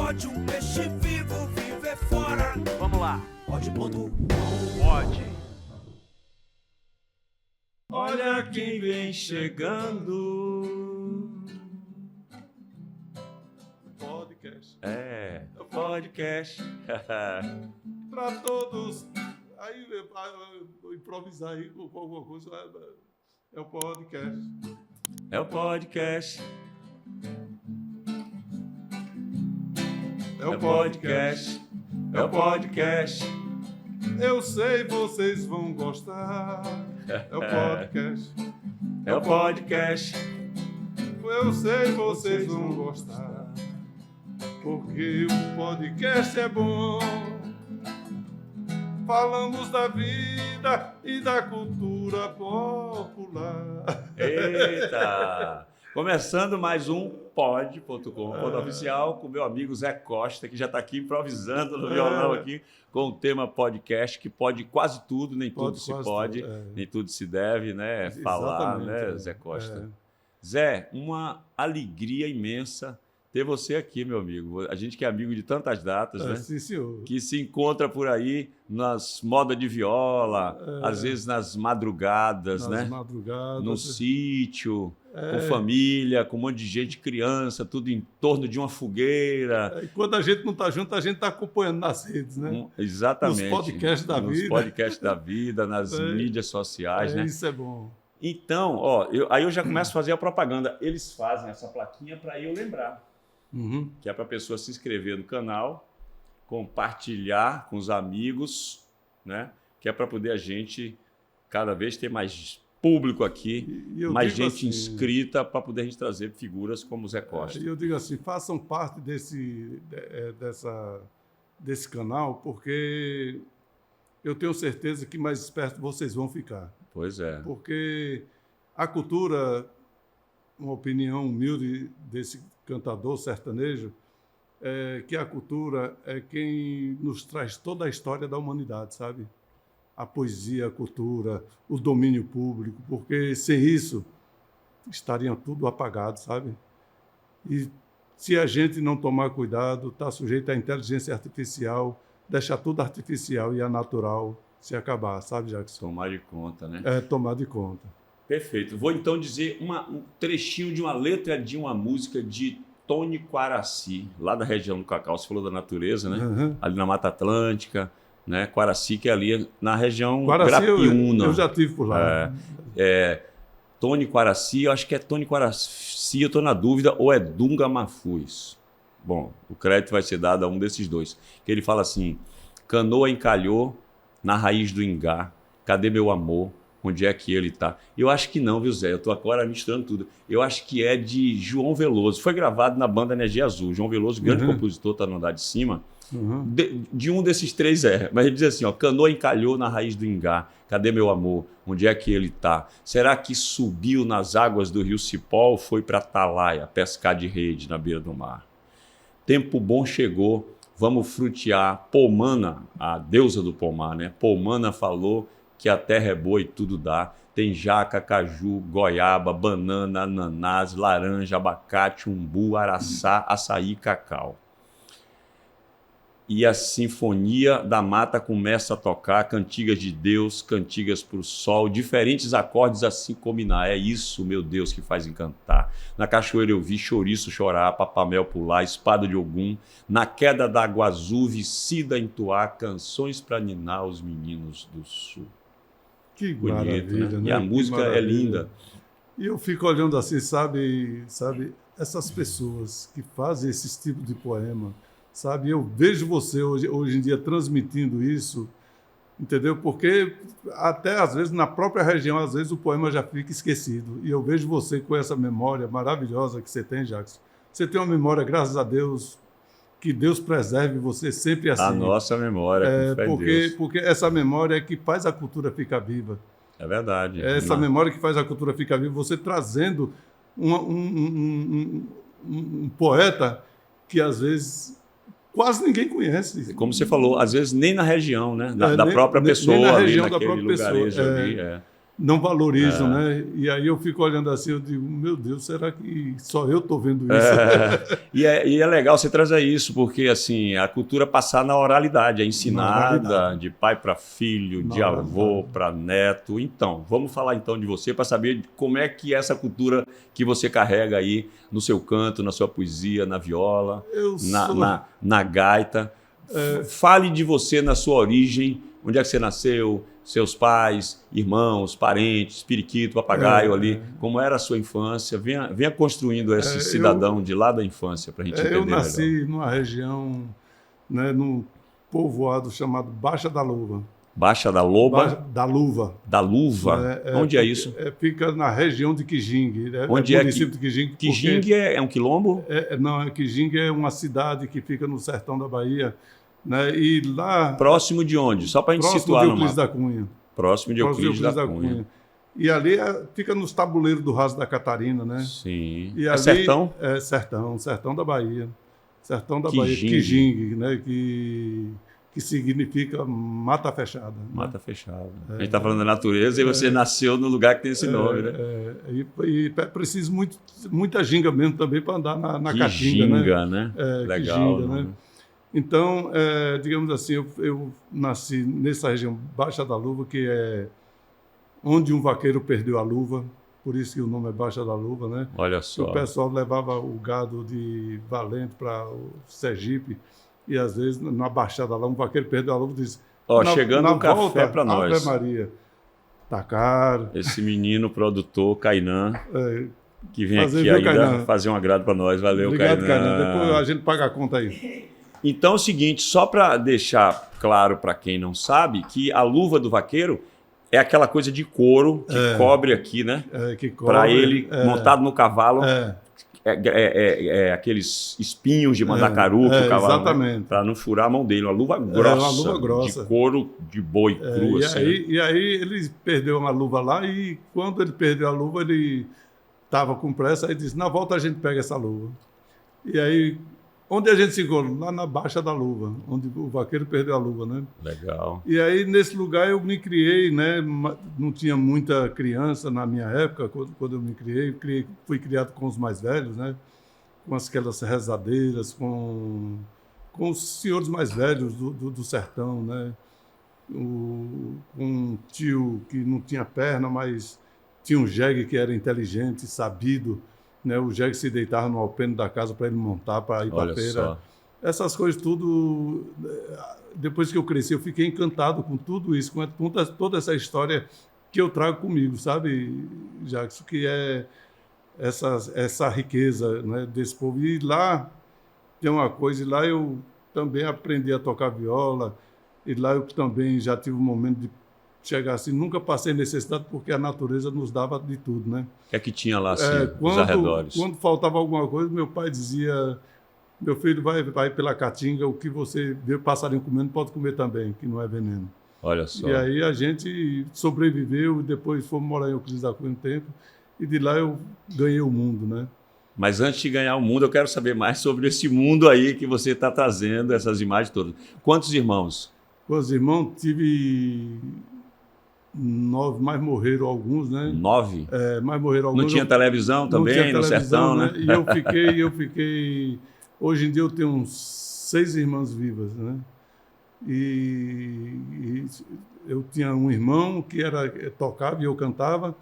pode, um peixe vivo viver fora. Vamos lá. Pode.com. Pode. Olha quem vem chegando. Podcast. É, o podcast. Para todos. Aí eu improvisar aí com alguma coisa. É o podcast. É o podcast. É o podcast. É o podcast. Eu sei, vocês vão gostar. É o podcast. É o podcast. Eu sei, vocês vão gostar. Porque o podcast é bom. Falamos da vida e da cultura popular. Eita! Começando mais um pod.com, oficial, com meu amigo Zé Costa, que já está aqui improvisando no violão aqui, com o tema podcast, que pode quase tudo, nem tudo se pode, nem tudo se deve, né? Falar, né, Zé Costa? Zé, uma alegria imensa ter você aqui, meu amigo. A gente que é amigo de tantas datas, né? Sim, senhor. Que se encontra por aí nas modas de viola, às vezes nas madrugadas, né? No sítio, com família, com um monte de gente, criança, tudo em torno de uma fogueira. E quando a gente não está junto, a gente está acompanhando nas redes, né? Exatamente. Nos podcasts da vida. Nos podcasts da vida, nas mídias sociais, né? Isso é bom. Então, aí eu já começo a fazer a propaganda. Eles fazem essa plaquinha para eu lembrar. Que é para a pessoa se inscrever no canal, compartilhar com os amigos, né? Que é para poder a gente cada vez ter mais público aqui, mais gente assim, inscrita, para poder a gente trazer figuras como o Zé Costa. E eu digo assim, façam parte desse canal, porque eu tenho certeza que mais esperto vocês vão ficar. Pois é. Porque a cultura, uma opinião humilde desse cantador sertanejo, que a cultura é quem nos traz toda a história da humanidade, sabe? A poesia, a cultura, o domínio público, porque sem isso estariam tudo apagado, sabe? E se a gente não tomar cuidado, está sujeito à inteligência artificial, deixar tudo artificial e a natural se acabar, sabe, Jackson? Tomar de conta, né? Tomar de conta. Perfeito. Vou então dizer um trechinho de uma letra de uma música de Tony Quaraci, lá da região do Cacau. Você falou da natureza, né? Ali na Mata Atlântica, né? Quaraci, que é ali na região Grapiúna. Eu já estive por lá. Tony Quaraci, eu acho que é Tony Quaraci, eu estou na dúvida, ou é Dunga Mafuz. Bom, o crédito vai ser dado a um desses dois. Que ele fala assim: canoa encalhou na raiz do ingá, cadê meu amor? Onde é que ele está? Eu acho que não, viu, Zé? Eu estou agora misturando tudo. Eu acho que é de João Veloso. Foi gravado na banda Energia Azul. João Veloso, grande compositor, está no andar de cima. De um desses três mas ele diz assim, canoa encalhou na raiz do ingá, cadê meu amor? Onde é que ele está? Será que subiu nas águas do rio Cipó ou foi para Atalaia pescar de rede na beira do mar? Tempo bom chegou, vamos frutear. Pomana, a deusa do pomar, né? Pomana falou que a terra é boa e tudo dá. Tem jaca, caju, goiaba, banana, ananás, laranja, abacate, umbu, araçá, açaí, cacau. E a sinfonia da mata começa a tocar cantigas de Deus, cantigas para o sol, diferentes acordes assim combinar. É isso, meu Deus, que faz encantar. Na cachoeira eu vi chouriço chorar, papamel pular, espada de Ogum. Na queda da água azul, vicida entoar canções para ninar os meninos do sul. Que bonito, maravilha, né? E a música é linda. E eu fico olhando assim, sabe, essas pessoas que fazem esse tipo de poema, sabe? Eu vejo você hoje em dia transmitindo isso, entendeu? Porque até às vezes na própria região, às vezes o poema já fica esquecido. E eu vejo você com essa memória maravilhosa que você tem, Jackson. Você tem uma memória, graças a Deus, que Deus preserve você sempre assim. A nossa memória, com fé em Deus. Porque essa memória é que faz a cultura ficar viva. É verdade. É essa memória que faz a cultura ficar viva. Você trazendo um poeta que, às vezes, quase ninguém conhece. Como você falou, às vezes nem na região, né? Da própria pessoa, nem na ali, região naquele da própria lugarejo pessoa. ali. não valorizam, né? E aí eu fico olhando assim, eu digo, meu Deus, será que só eu estou vendo isso? E é legal você trazer isso, porque assim, a cultura passar na oralidade, é Na ensinada oralidade. de pai para filho, Na de avô oralidade. para neto. Então, vamos falar então de você para saber como é que é essa cultura que você carrega aí no seu canto, na sua poesia, na viola, Eu na, sou... na, na gaita. Fale de você na sua origem, onde é que você nasceu, seus pais, irmãos, parentes, periquito, papagaio ali, como era a sua infância. Venha construindo esse cidadão de lá da infância para a gente entender Eu melhor. nasci numa região, né, num povoado chamado Baixa da Luva. Baixa da Loba, Da Luva. da Luva. Onde é isso? Fica na região de Quijingue. Onde é município de Quijingue. Quijingue é um quilombo? Não, Quijingue é uma cidade que fica no sertão da Bahia. Né, e lá... Próximo de onde? Só para a gente próximo situar de no Euclides mapa. da Cunha. Próximo de Euclides da Cunha. E ali fica nos tabuleiros do Raso da Catarina, né? Sim. E É ali, sertão? É sertão da Bahia. Sertão da Quijingue. Bahia, Quijingue, né? Que significa mata fechada. Né? Mata fechada. A gente está falando da natureza e você nasceu no lugar que tem esse nome, né? E é preciso muita ginga mesmo também para andar na caatinga, Quijinga, né? Legal. Quijinga, né? Então, digamos assim, eu nasci nessa região Baixa da Luva, que é onde um vaqueiro perdeu a luva, por isso que o nome é Baixa da Luva, né? Olha só. O pessoal levava o gado de Valente para o Sergipe e às vezes na Baixada lá um vaqueiro perdeu a luva e disse: chegando um café para nós. Ave Maria, tá caro. Esse menino produtor, Kainan, que vem aqui viu, ainda Kainan? fazer um agrado para nós. Valeu, Obrigado, Kainan. Depois a gente paga a conta aí. Então é o seguinte, só para deixar claro para quem não sabe, que a luva do vaqueiro é aquela coisa de couro que cobre aqui, né? Para ele, montado no cavalo, aqueles espinhos de mandacaru que o cavalo... Exatamente. Para não furar a mão dele, uma luva grossa, uma luva grossa. de couro de boi cru. assim. E aí ele perdeu uma luva lá e quando ele perdeu a luva, ele estava com pressa, aí disse, na volta a gente pega essa luva. E aí... Onde a gente se encontra? Lá na Baixa da Luva, onde o vaqueiro perdeu a luva, né? Legal. E aí, nesse lugar, eu me criei, né? Não tinha muita criança na minha época, quando eu me criei. Fui criado com os mais velhos, né? Com aquelas rezadeiras, com os senhores mais velhos do sertão, né? Com um tio que não tinha perna, mas tinha um jegue que era inteligente, sabido, né, o jegue se deitava no alpendre da casa para ele montar, para ir para a feira. Só. Essas coisas tudo, depois que eu cresci, eu fiquei encantado com tudo isso, com toda essa história que eu trago comigo, sabe, Jackson, que é essa riqueza, né, desse povo. E lá tem uma coisa, e lá eu também aprendi a tocar viola, e lá eu também já tive um momento de chegar assim, nunca passei necessidade porque a natureza nos dava de tudo, né? O que é que tinha lá assim, nos arredores? Quando faltava alguma coisa, meu pai dizia, meu filho, vai pela caatinga, o que você vê passarinho comendo, pode comer também, que não é veneno. Olha só. E aí a gente sobreviveu, e depois fomos morar em Euclides da Cunha um tempo, e de lá eu ganhei o mundo, né? Mas antes de ganhar o mundo, eu quero saber mais sobre esse mundo aí que você está trazendo, essas imagens todas. Quantos irmãos? Quantos irmãos? Tive 9, mas morreram alguns, né? 9? Mas morreram alguns. Não tinha televisão também, no sertão, né? E eu fiquei... Hoje em dia eu tenho uns 6 irmãs vivas, né? E eu tinha um irmão que tocava e eu cantava,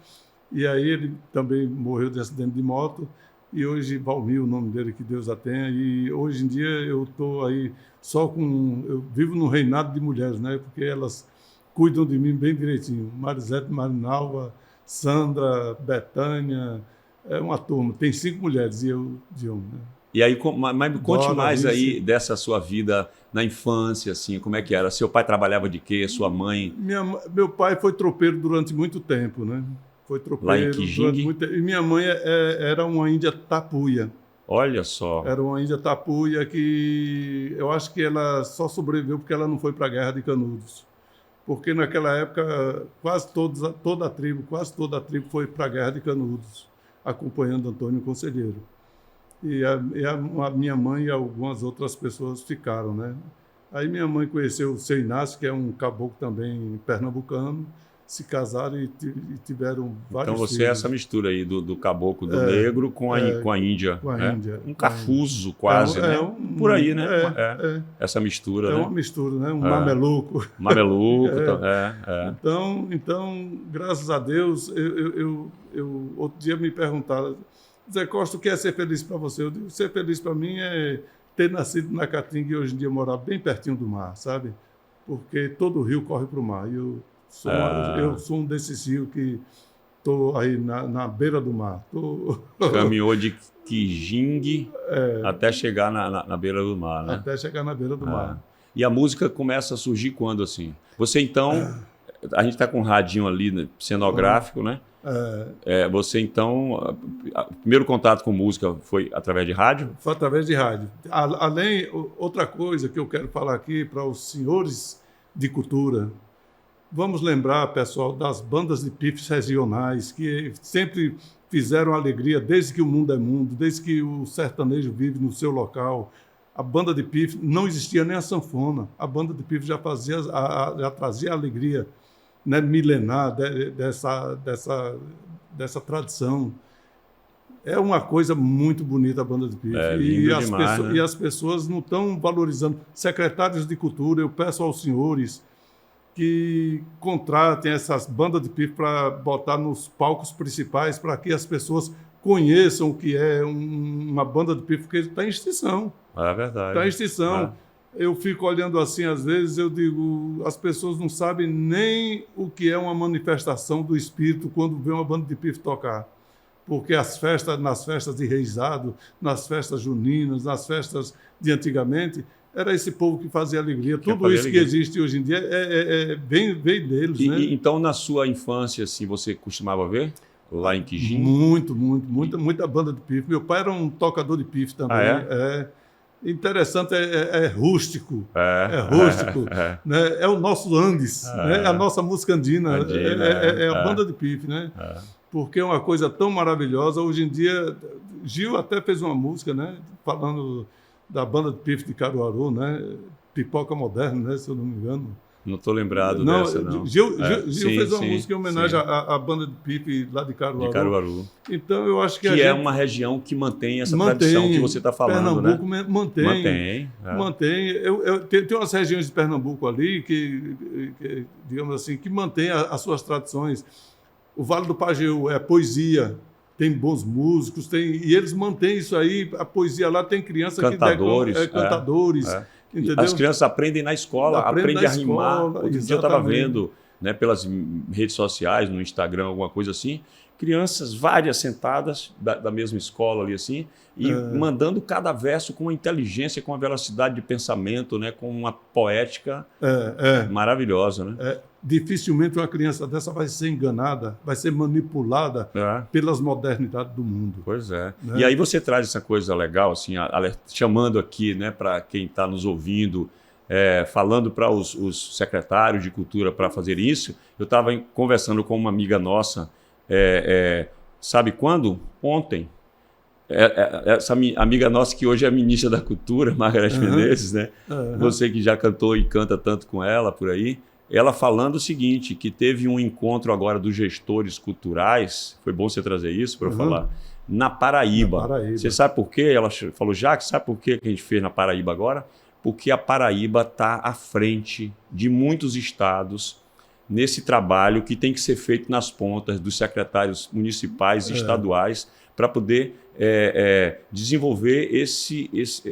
e aí ele também morreu de acidente de moto, e hoje, Valmir, o nome dele, que Deus a tenha, e hoje em dia eu estou aí eu vivo num reinado de mulheres, né? Porque elas cuidam de mim bem direitinho. Marisete, Marinalva, Sandra, Betânia, é uma turma. Tem 5 mulheres e eu de homem, né? E aí, mas conte Dora, mais Alice. aí dessa sua vida na infância, assim, como é que era? Seu pai trabalhava de quê? Sua mãe? Meu pai foi tropeiro durante muito tempo, né? Foi tropeiro Lá em Quijingue? durante muito tempo. E minha mãe era uma índia tapuia. Olha só. Era uma índia tapuia que eu acho que ela só sobreviveu porque ela não foi para a Guerra de Canudos. Porque naquela época quase toda a tribo foi para a Guerra de Canudos, acompanhando Antônio Conselheiro. E a minha mãe e algumas outras pessoas ficaram, né? Aí minha mãe conheceu o seu Inácio, que é um caboclo também pernambucano, se casaram e tiveram vários Então você filhos. é essa mistura aí do caboclo, do negro com a Índia. Com a né? Índia. Um cafuso quase, né? Por aí, né? Essa mistura, É né? uma mistura, né? Um mameluco. Mameluco, Então, graças a Deus, eu outro dia me perguntaram, Zé Costa, o que é ser feliz para você? Eu digo, ser feliz para mim é ter nascido na Caatinga e hoje em dia morar bem pertinho do mar, sabe? Porque todo o rio corre para o mar. E eu sou um desses rios que estou aí na beira do mar. Caminhou de Quijingue até chegar na beira do mar, né? Até chegar na beira do mar. E a música começa a surgir quando, assim? Você, então... A gente está com um radinho ali, né, cenográfico, né? Você, então... O primeiro contato com música foi através de rádio? Foi através de rádio. Além, outra coisa que eu quero falar aqui para os senhores de cultura... Vamos lembrar, pessoal, das bandas de pifes regionais que sempre fizeram alegria desde que o mundo é mundo, desde que o sertanejo vive no seu local. A banda de pife não existia nem a sanfona. A banda de pife já trazia alegria, né, milenar dessa tradição. É uma coisa muito bonita a banda de pife. E as pessoas não estão valorizando. Secretários de cultura, eu peço aos senhores que contratem essas bandas de pife para botar nos palcos principais, para que as pessoas conheçam o que é uma banda de pife, porque está em extinção. É verdade. Está em extinção. Eu fico olhando assim, às vezes, eu digo, as pessoas não sabem nem o que é uma manifestação do espírito quando vê uma banda de pife tocar. Porque nas festas de reisado, nas festas juninas, nas festas de antigamente... Era esse povo que fazia alegria. Tudo isso que existe hoje em dia vem deles, né? Então, na sua infância, assim, você costumava ver lá em Quijingue? Muita banda de pife. Meu pai era um tocador de pife também. Interessante, é rústico. Rústico. Né? É o nosso Andes, né? É a nossa música andina. É a banda de pife, né? Porque é uma coisa tão maravilhosa. Hoje em dia, Gil até fez uma música, né? Falando da banda de pife de Caruaru, né? Pipoca Moderna, né? Se eu não me engano. Não estou lembrado dessa, não. Gil fez uma música em homenagem à banda de pife lá de Caruaru. De Caruaru. Então, eu acho que é uma região que mantém essa tradição que você está falando, Pernambuco, né? Mantém. Tem umas regiões de Pernambuco ali que digamos assim, que mantém as suas tradições. O Vale do Pajeú é poesia, tem bons músicos, e eles mantêm isso aí. A poesia lá tem criança cantadores, que cantadores. Entendeu? As crianças aprendem na escola, aprendem a rimar. Outro dia eu estava vendo, né, pelas redes sociais, no Instagram, alguma coisa assim, crianças várias sentadas da mesma escola ali assim, e mandando cada verso com uma inteligência, com uma velocidade de pensamento, né, com uma poética maravilhosa, né? Dificilmente uma criança dessa vai ser enganada, vai ser manipulada pelas modernidades do mundo. Pois é. Né? E aí você traz essa coisa legal, assim, chamando aqui, né, para quem está nos ouvindo, falando para os secretários de cultura para fazer isso. Eu estava conversando com uma amiga nossa, sabe quando? Ontem. Essa amiga nossa que hoje é ministra da Cultura, Margareth Menezes, né? Você que já cantou e canta tanto com ela por aí. Ela falando o seguinte, que teve um encontro agora dos gestores culturais, foi bom você trazer isso para eu falar, na Paraíba. Você sabe por quê? Ela falou, Jacques, sabe por quê que a gente fez na Paraíba agora? Porque a Paraíba está à frente de muitos estados nesse trabalho que tem que ser feito nas pontas dos secretários municipais e estaduais para poder desenvolver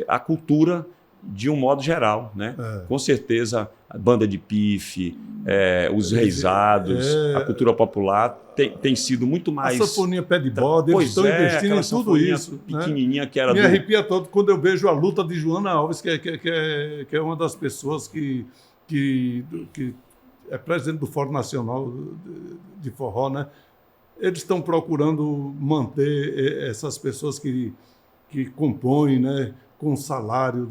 a cultura de um modo geral, né? Com certeza, a banda de pife, os reisados, a cultura popular tem sido muito mais... A sanfoninha pé de bode, eles estão investindo em tudo isso. Pequenininha, né? Que era me arrepia todo quando eu vejo a luta de Joana Alves, que é uma das pessoas que é presidente do Fórum Nacional de Forró, né? Eles estão procurando manter essas pessoas que compõem, né? com o salário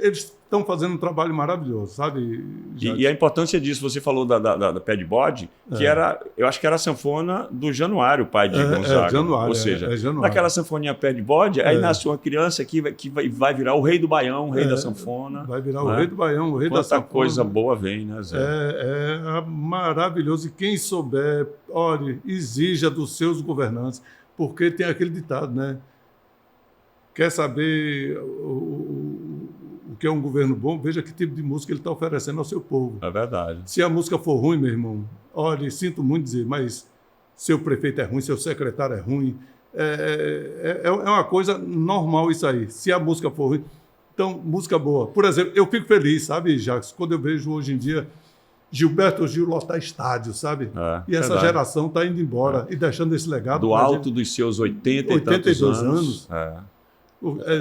eles estão fazendo um trabalho maravilhoso, sabe? E a importância disso, você falou da Pé de Bode, que eu acho que era a sanfona do Januário, pai de Gonzaga. Januário, ou seja, Januário. naquela sanfoninha Pé de Bode, aí nasce uma criança que vai virar o rei do Baião, o rei da sanfona. Vai virar o rei do Baião, o rei da sanfona. Quanta coisa boa vem, né, Zé? É maravilhoso. E quem souber, olha, exija dos seus governantes, porque tem aquele ditado, né? Quer saber o que é um governo bom? Veja que tipo de música ele está oferecendo ao seu povo. É verdade. Se a música for ruim, meu irmão, olha, sinto muito dizer, mas seu prefeito é ruim, seu secretário é ruim. É uma coisa normal isso aí. Se a música for ruim, então, música boa. Por exemplo, eu fico feliz, sabe, Jacques, quando eu vejo hoje em dia Gilberto Gil lotar estádio, sabe? E essa geração está indo embora e deixando esse legado. Do alto dos seus 82 anos.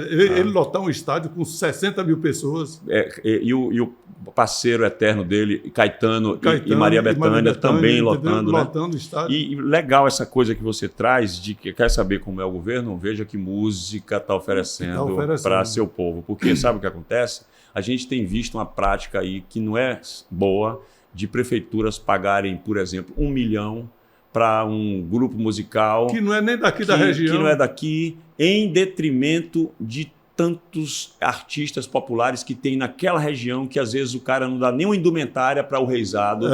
Ele lotar um estádio com 60 mil pessoas. E o parceiro eterno dele, Caetano e Maria Bethânia também lotando, né? Lotando o estádio. E legal essa coisa que você traz, de que quer saber como é o governo, veja que música está oferecendo para seu povo. Porque sabe o que acontece? A gente tem visto uma prática aí que não é boa, de prefeituras pagarem, por exemplo, 1 milhão para um grupo musical que não é nem daqui da região, que não é daqui, em detrimento de tantos artistas populares que tem naquela região, que às vezes o cara não dá nenhuma indumentária para o reizado,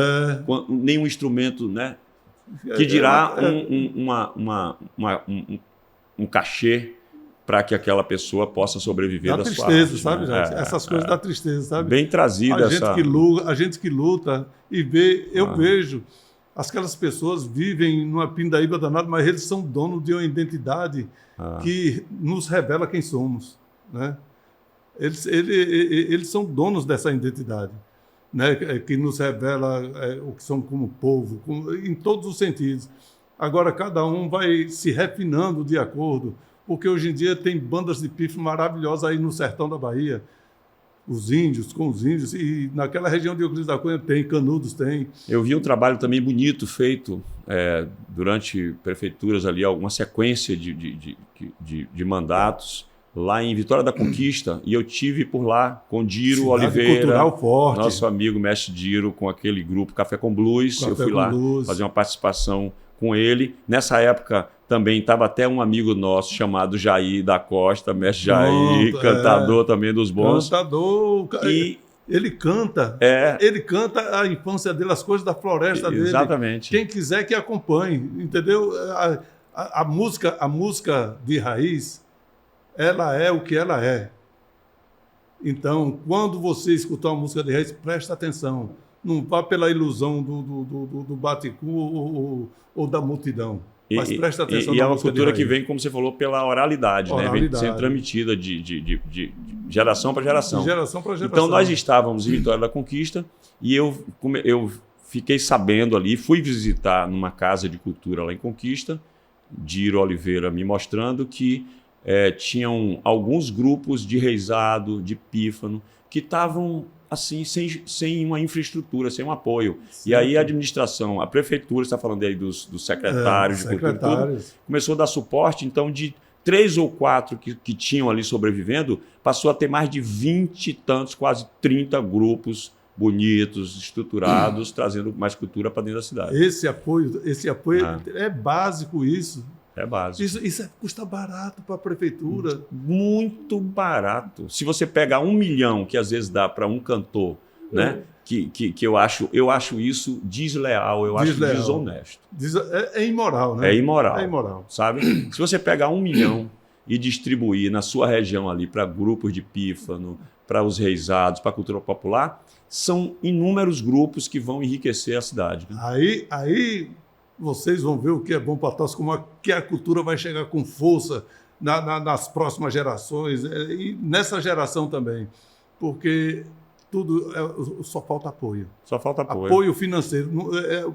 nenhum instrumento, né? Que dirá um cachê para que aquela pessoa possa sobreviver da sua arte, sabe, gente? Essas coisas dá tristeza, sabe? Bem trazida essa... A gente que luta e vê, eu vejo, aquelas pessoas vivem numa pindaíba danada, mas eles são donos de uma identidade que nos revela quem somos, né? Eles são donos dessa identidade, né? Que nos revela o que são como povo, em todos os sentidos. Agora, cada um vai se refinando de acordo, porque hoje em dia tem bandas de pífano maravilhosas aí no sertão da Bahia, os índios, com os índios, e naquela região de Euclides da Cunha tem, Canudos tem. Eu vi um trabalho também bonito feito durante prefeituras ali, alguma sequência de mandatos lá em Vitória da Conquista, e eu tive por lá com Diro Cidade Oliveira, cultural forte. Nosso amigo mestre Diro, com aquele grupo Café com Blues. Eu fui lá fazer uma participação com ele. Nessa época também estava até um amigo nosso chamado Jair da Costa, mestre Jair, cantador também dos bons. Cantador. Ele canta. Ele canta a infância dele, as coisas da floresta dele. Exatamente. Quem quiser que acompanhe, entendeu? A música de raiz, ela é o que ela é. Então, quando você escutar uma música de raiz, presta atenção. Não vá pela ilusão do bate-cu ou da multidão. Mas presta atenção. E é uma cultura que vem, como você falou, pela oralidade, né? Vem sendo transmitida de geração para geração. De geração para geração. Então, nós estávamos em Vitória da Conquista e eu fiquei sabendo ali, fui visitar numa casa de cultura lá em Conquista, Diro Oliveira me mostrando que tinham alguns grupos de reizado, de pífano, que estavam assim, sem uma infraestrutura, sem um apoio. Sim. E aí a administração, a prefeitura, está falando aí dos secretários de cultura, tudo, começou a dar suporte, então de 3 ou 4 que tinham ali sobrevivendo, passou a ter mais de 20 e tantos, quase 30 grupos bonitos, estruturados, trazendo mais cultura para dentro da cidade. Esse apoio é básico, isso. É básico. Isso custa barato para a prefeitura. Muito barato. Se você pegar 1 milhão, que às vezes dá para um cantor, né? Que eu acho isso desleal, eu acho desonesto. É imoral, né? É imoral. É imoral. Sabe? Se você pegar 1 milhão e distribuir na sua região ali para grupos de pífano, para os reizados, para a cultura popular, são inúmeros grupos que vão enriquecer a cidade. Né? Aí vocês vão ver o que é bom para todos, como que a cultura vai chegar com força nas próximas gerações e nessa geração também, porque tudo só falta apoio. Só falta apoio. Apoio financeiro,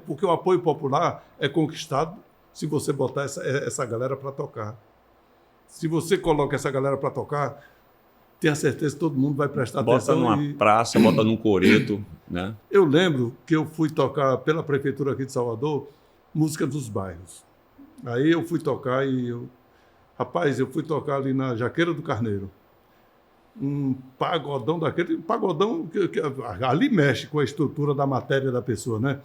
porque o apoio popular é conquistado se você botar essa galera para tocar. Se você coloca essa galera para tocar, tenha certeza que todo mundo vai prestar atenção. Bota numa praça, bota num coreto, né? Eu lembro que eu fui tocar pela prefeitura aqui de Salvador, música dos bairros. Aí eu fui tocar eu fui tocar ali na Jaqueira do Carneiro. um pagodão daquele, pagodão que ali mexe com a estrutura da matéria da pessoa, né?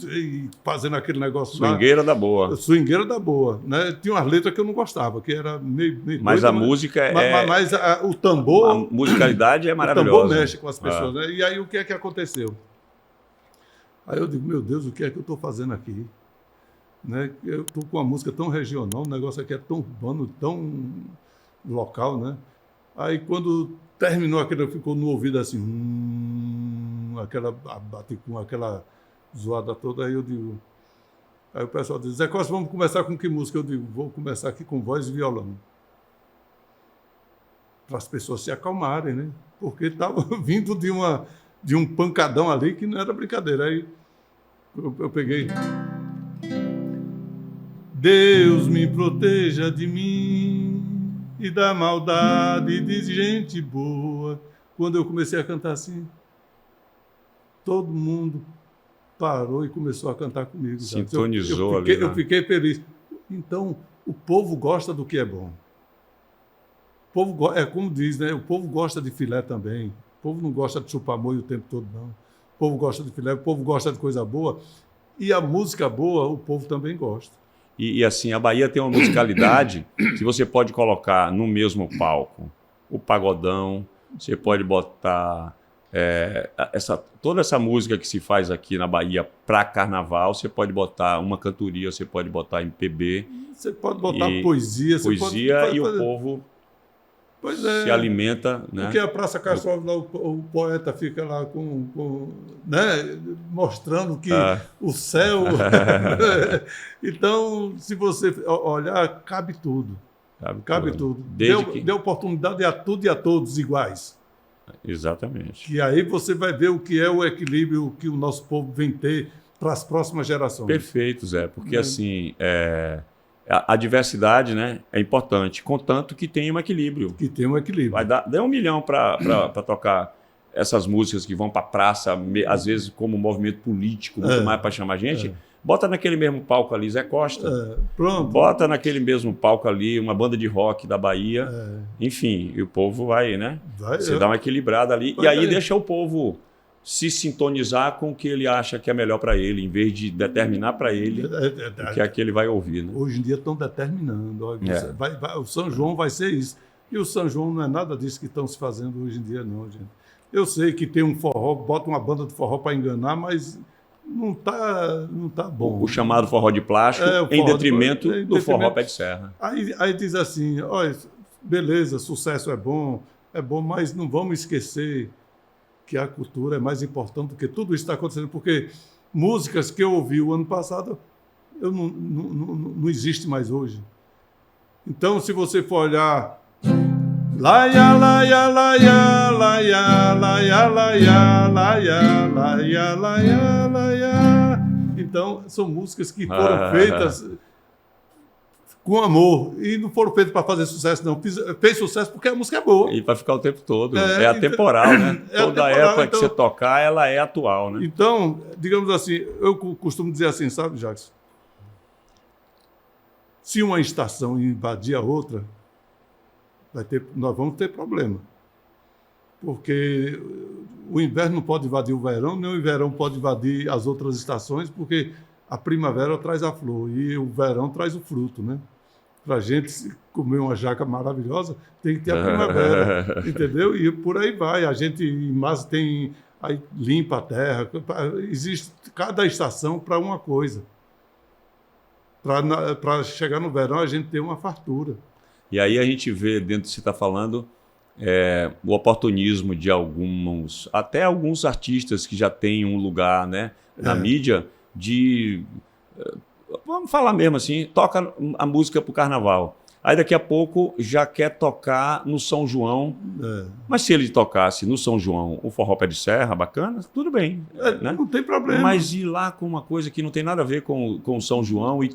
E fazendo aquele negócio lá. Swingueira da boa. Swingueira da boa, né? Tinha umas letras que eu não gostava, que era meio Mas doida, a música é... Mas o tambor... A musicalidade é O maravilhosa. tambor mexe com as pessoas, né? E aí o que é que aconteceu? Aí eu digo, meu Deus, o que é que eu estou fazendo aqui? Né? Eu estou com uma música tão regional, o negócio aqui é tão urbano, tão local, né? Aí quando terminou aquilo, ficou no ouvido assim, bate com aquela zoada toda, aí eu digo... Aí o pessoal diz, Zé Costa, vamos começar com que música? Eu digo, vou começar aqui com voz e violão. Para as pessoas se acalmarem, né? Porque estava vindo de um pancadão ali que não era brincadeira. Aí eu peguei... Deus me proteja de mim e da maldade de gente boa. Quando eu comecei a cantar assim, todo mundo parou e começou a cantar comigo. Sintonizou ali. Eu fiquei feliz. Então, o povo gosta do que é bom. O povo, é como diz, né? O povo gosta de filé também. O povo não gosta de chupar molho o tempo todo, não. O povo gosta de filé, o povo gosta de coisa boa. E a música boa, o povo também gosta. E assim, a Bahia tem uma musicalidade que você pode colocar no mesmo palco. O pagodão, você pode botar toda essa música que se faz aqui na Bahia para carnaval, você pode botar uma cantoria, você pode botar MPB. Você pode botar poesia. E o povo se alimenta. Né? Porque a Praça Castro Alves, o poeta fica lá né, mostrando que o céu... Então, se você olhar, cabe tudo. Cabe tudo. Dê oportunidade a tudo e a todos iguais. Exatamente. Que aí você vai ver o que é o equilíbrio que o nosso povo vem ter para as próximas gerações. Perfeito, Zé. Porque assim... A diversidade, né, é importante, contanto que tenha um equilíbrio. Que tenha um equilíbrio. Vai dar 1 milhão para tocar essas músicas que vão para a praça, às vezes como movimento político, muito mais para chamar gente. Bota naquele mesmo palco ali Zé Costa. Pronto. Bota naquele mesmo palco ali uma banda de rock da Bahia. Enfim, e o povo vai, né? Você dá uma equilibrada ali. E aí deixa o povo se sintonizar com o que ele acha que é melhor para ele, em vez de determinar para ele o que é que ele vai ouvir. Né? Hoje em dia estão determinando. O São João vai ser isso. E o São João não é nada disso que estão se fazendo hoje em dia, não, gente. Eu sei que tem um forró, bota uma banda de forró para enganar, mas não tá bom. O chamado forró de plástico, em detrimento do forró pé de serra. Aí diz assim, olha, beleza, sucesso é bom, mas não vamos esquecer que a cultura é mais importante do que tudo isso está acontecendo, porque músicas que eu ouvi o ano passado não existe mais hoje. Então, se você for olhar laia, laia, laia, laia, laia, laia, laia, laia, laia, laia. Então, são músicas que foram feitas com amor, e não foram feitos para fazer sucesso, não. Fez sucesso porque a música é boa. E para ficar o tempo todo. É atemporal, né? Toda época que você tocar, ela é atual, né? Então, digamos assim, eu costumo dizer assim, sabe, Jackson? Se uma estação invadir a outra, nós vamos ter problema. Porque o inverno não pode invadir o verão, nem o verão pode invadir as outras estações, porque a primavera traz a flor e o verão traz o fruto, né? Para a gente comer uma jaca maravilhosa, tem que ter a primavera, entendeu? E por aí vai. A gente em massa aí limpa a terra. Existe cada estação para uma coisa. Para chegar no verão, a gente tem uma fartura. E aí a gente vê, dentro do que você está falando, o oportunismo de até alguns artistas que já têm um lugar, né, na mídia, vamos falar mesmo assim, toca a música para o carnaval. Aí daqui a pouco já quer tocar no São João. Mas se ele tocasse no São João o forró pé de serra, bacana, tudo bem. Né? Não tem problema. Mas ir lá com uma coisa que não tem nada a ver com o São João e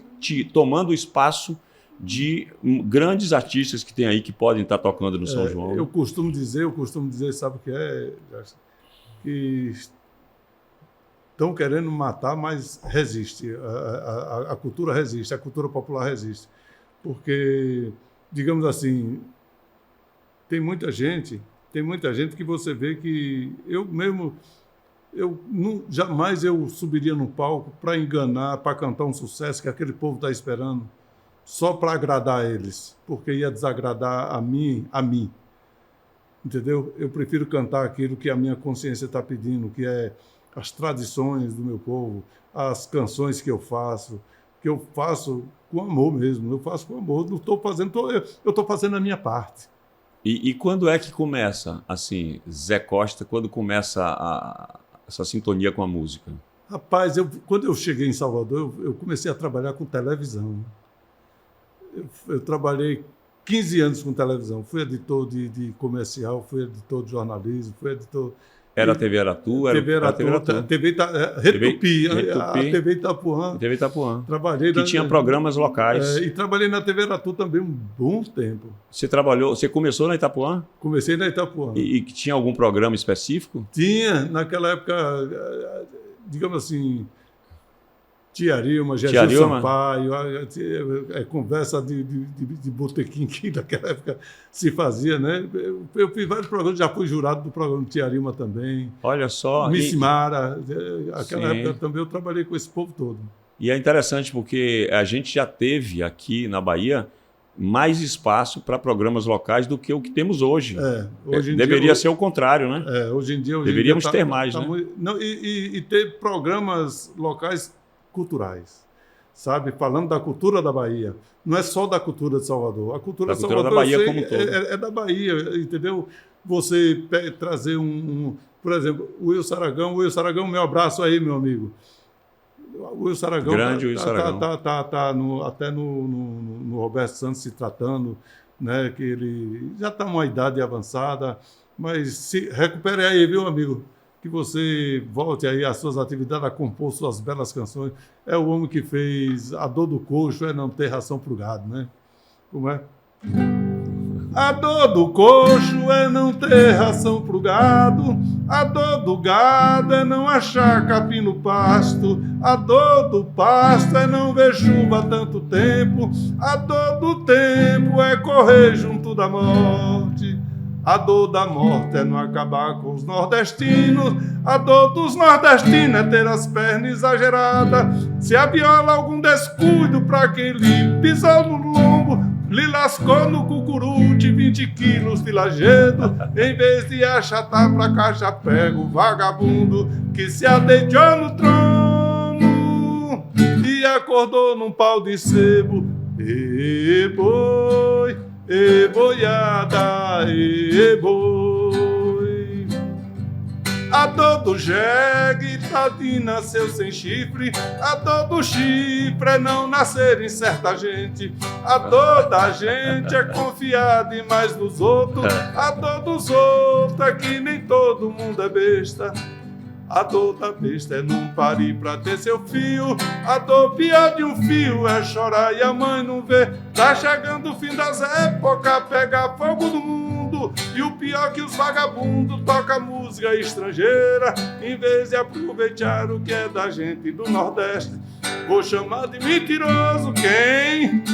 tomando o espaço de grandes artistas que tem aí que podem estar tocando no São João. Eu costumo dizer, sabe o que é? Que estão querendo matar, mas resiste. A cultura resiste, a cultura popular resiste. Porque, digamos assim, tem muita gente que você vê que eu mesmo, jamais eu subiria no palco para enganar, para cantar um sucesso que aquele povo está esperando, só para agradar eles, porque ia desagradar a mim. Entendeu? Eu prefiro cantar aquilo que a minha consciência está pedindo, que é as tradições do meu povo, as canções que eu faço com amor mesmo. Eu faço com amor. Não estou fazendo, eu estou fazendo a minha parte. E quando é que começa, assim, Zé Costa, quando começa essa sintonia com a música? Rapaz, quando eu cheguei em Salvador, eu comecei a trabalhar com televisão. Eu trabalhei 15 anos com televisão. Fui editor de comercial, fui editor de jornalismo, fui editor... Era a TV Aratu? TV Aratu, Rede Tupi, a TV Itapuã. TV Itapuã. Trabalhei que tinha programas locais. E trabalhei na TV Aratu também um bom tempo. Você começou na Itapuã? Comecei na Itapuã. E tinha algum programa específico? Tinha, naquela época, digamos assim, Tiarima, Jesus Sampaio, conversa de botequim que naquela época se fazia, né? Eu fiz vários programas, já fui jurado do programa de Tiarima também. Olha só. Missimara, aquela época também eu trabalhei com esse povo todo. E é interessante porque a gente já teve aqui na Bahia mais espaço para programas locais do que o que temos hoje. Hoje em deveria ser o contrário, né? Hoje em dia deveríamos ter mais, né? Não, e ter programas locais culturais, sabe? Falando da cultura da Bahia. Não é só da cultura de Salvador. A cultura de Salvador da Bahia como um todo. É da Bahia, entendeu? Você trazer por exemplo, o Will Saragão, meu abraço aí, meu amigo. O Will Saragão Grande Will Saragão. Até no Roberto Santos se tratando, né? Que ele já está numa idade avançada, mas se recupere aí, viu, amigo? Que você volte aí às suas atividades, a compor suas belas canções. É o homem que fez A Dor do Coxo é não ter ração pro gado, né? Como é? A dor do coxo é não ter ração pro gado, a dor do gado é não achar capim no pasto, a dor do pasto é não ver chuva há tanto tempo, a dor do tempo é correr junto da morte. A dor da morte é não acabar com os nordestinos, a dor dos nordestinos é ter as pernas exageradas. Se a viola algum descuido pra quem lhe pisou no lombo, lhe lascou no cucurute 20 quilos de lajedo, em vez de achatar pra cá já pega o vagabundo que se adeitou no trono e acordou num pau de sebo. E boi, e boiada, e boi. A dor do jegue, Tadi nasceu sem chifre. A dor do chifre é não nascer em certa gente. A dor da gente é confiar demais nos outros. A dor dos outros é que nem todo mundo é besta. A dor da besta é não parir pra ter seu fio. A dor pior de um fio é chorar e a mãe não vê. Tá chegando o fim das épocas, pega fogo no mundo. E o pior que os vagabundos toca música estrangeira, em vez de aproveitar o que é da gente do Nordeste. Vou chamar de mentiroso quem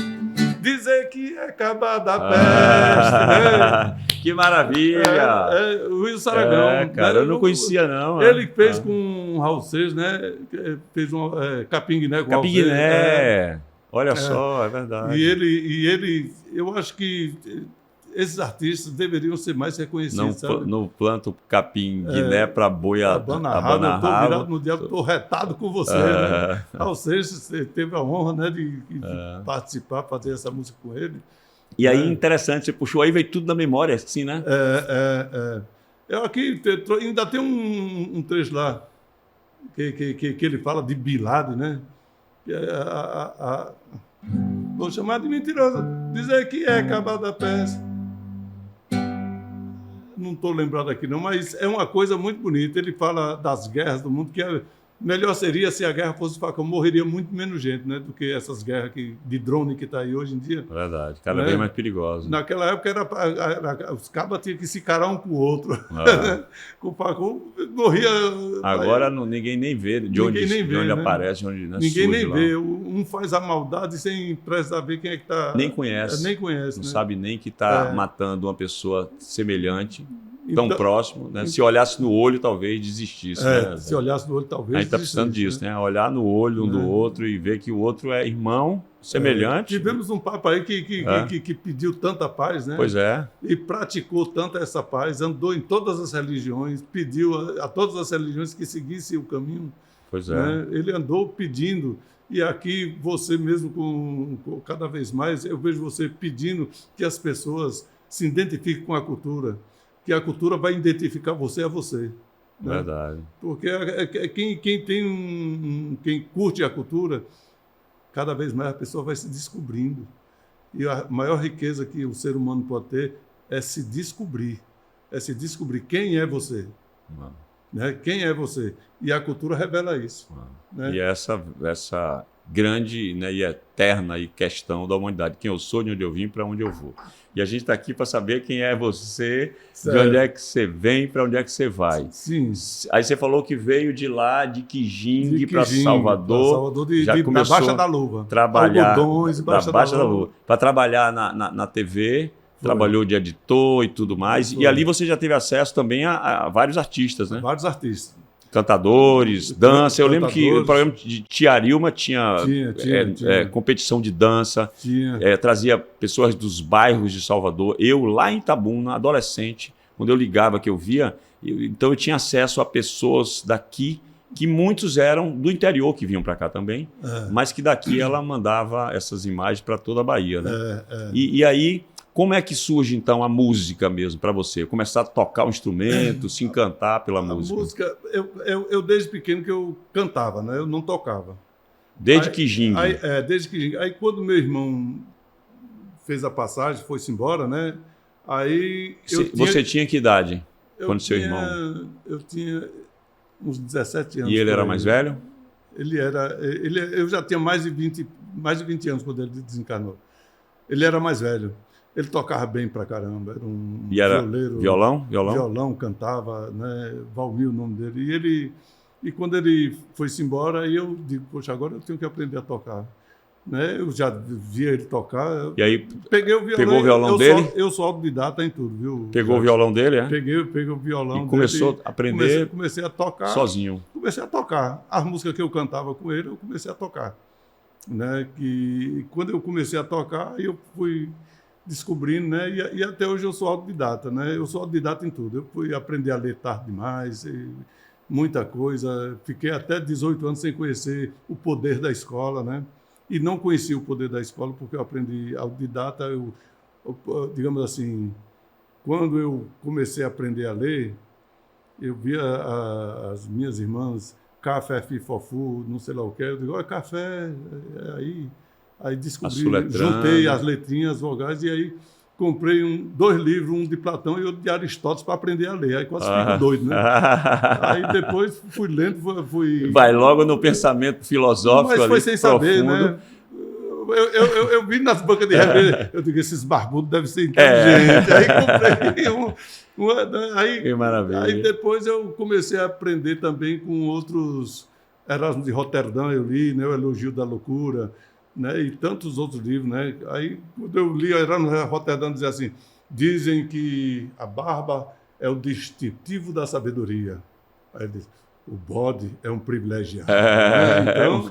dizer que é acabar da peste, né? Que maravilha! O Will Saragão. Cara, eu não conhecia, não. Ele fez com o Raul Seixas, né? Fez um Capim-Guiné com o Raul Seixas. Capim-Guiné. Olha só, é verdade. E ele, eu acho que esses artistas deveriam ser mais reconhecidos. Não planto capim-guiné para boi abanarrado. Eu estou virado no diabo, estou retado com você. Né? Raul Seixas teve a honra, né, de participar, fazer essa música com ele. E aí, interessante, você puxou aí, veio tudo na memória, assim, né? Eu aqui ainda tem um trecho lá que ele fala de Bilade, né? Vou chamar de mentiroso, dizer que é acabar da peça. Não estou lembrado aqui não, mas é uma coisa muito bonita. Ele fala das guerras do mundo, que melhor seria se a guerra fosse facão, morreria muito menos gente, né, do que essas guerras de drone que está aí hoje em dia. Verdade, cada vez mais perigoso. Naquela época os cabas tinham que se carar um com o outro. Com o facão, morria. Agora ninguém nem vê de onde, Ninguém nem vê, de onde né? aparece, onde né, Ninguém surge nem lá. vê. Um faz a maldade sem precisar ver quem é que está. Nem conhece. Nem conhece, Não né? sabe nem que está matando uma pessoa semelhante, tão Então- próximo. Né? Se olhasse no olho, talvez desistisse. né? Se olhasse no olho, talvez. A gente está precisando disso, né? Olhar no olho um do outro e ver que o outro é irmão, semelhante. Tivemos um Papa aí que pediu tanta paz, né? Pois é. E praticou tanta essa paz, andou em todas as religiões, pediu a todas as religiões que seguissem o caminho. Pois é. Né? Ele andou pedindo. E aqui você mesmo, cada vez mais, eu vejo você pedindo que as pessoas se identifiquem com a cultura, que a cultura vai identificar você a você. Né? Verdade. Porque quem curte a cultura, cada vez mais a pessoa vai se descobrindo. E a maior riqueza que o ser humano pode ter é se descobrir. É se descobrir quem é você. Né? Quem é você? E a cultura revela isso. Né? E essa grande, né, e eterna questão da humanidade. Quem eu sou, de onde eu vim, para onde eu vou. E a gente está aqui para saber quem é você, Certo. de onde é que você vem, para onde é que você vai. Sim. Aí você falou que veio de lá, de Quijingue para Quijingue, Salvador. já começou da Baixa da Luva. Trabalhar Algodões, da Baixa da Luva. Para trabalhar na TV, trabalhou de editor e tudo mais. Foi. E ali você já teve acesso também a vários artistas, né? Vários artistas. Cantadores, dança. Eu lembro que o Cantadores. programa de Tia Arilma tinha Tinha. competição de dança, Tinha. trazia pessoas dos bairros de Salvador. Eu, lá em Itabuna, adolescente, quando eu ligava, que eu via, então eu tinha acesso a pessoas daqui, que muitos eram do interior, que vinham para cá também, mas que daqui ela mandava essas imagens para toda a Bahia. Né? E aí, como é que surge, então, a música mesmo para você? Começar a tocar o instrumento, se encantar pela música? A música, eu desde pequeno que eu cantava, né? Eu não tocava. Desde Quijingue. Desde Quijingue. Aí quando meu irmão fez a passagem, foi-se embora, né? Aí Você tinha que idade eu quando seu tinha- irmão... Eu tinha uns 17 anos. E ele por era aí. mais velho? Eu já tinha mais de 20 anos quando ele desencarnou. Ele era mais velho. Ele tocava bem pra caramba, era um E era violeiro. violão? Violão, cantava, né? Valmir o nome dele. E quando ele foi-se embora, aí eu digo, poxa, agora eu tenho que aprender a tocar. Né? Eu já via ele tocar. E aí Peguei o violão. pegou o violão eu dele? Eu sou autodidata em tudo, viu? pegou o violão dele, é? Peguei o violão E começou dele, a aprender comecei a tocar. sozinho. Comecei a tocar. As músicas que eu cantava com ele, eu comecei a tocar. Né? Que quando eu comecei a tocar, eu fui descobrindo, né? E até hoje eu sou autodidata, né? Eu sou autodidata em tudo. Eu fui aprender a ler tarde demais, muita coisa. Fiquei até 18 anos sem conhecer o poder da escola, né? E não conheci o poder da escola porque eu aprendi autodidata. Digamos assim, quando eu comecei a aprender a ler, eu via as minhas irmãs, café, fifofu, não sei lá o que, eu digo, olha, café, aí descobri, juntei as letrinhas, as vogais, e aí comprei 2 livros, um de Platão e outro de Aristóteles para aprender a ler, aí quase fico doido, né? Aí depois fui lendo, fui... Vai logo no pensamento filosófico. Mas ali, foi sem saber, profundo. né? Eu vi nas bancas de remédio, eu digo, esses barbudos devem ser inteligentes. Aí comprei Que maravilha. Aí depois eu comecei a aprender também com outros. Erasmo de Roterdã eu li, né? O Elogio da Loucura, né? E tantos outros livros, né? Aí quando eu li Erasmo de Roterdã, dizia assim, dizem que a barba é o distintivo da sabedoria. Aí ele disse, o bode é um privilegiado. Então,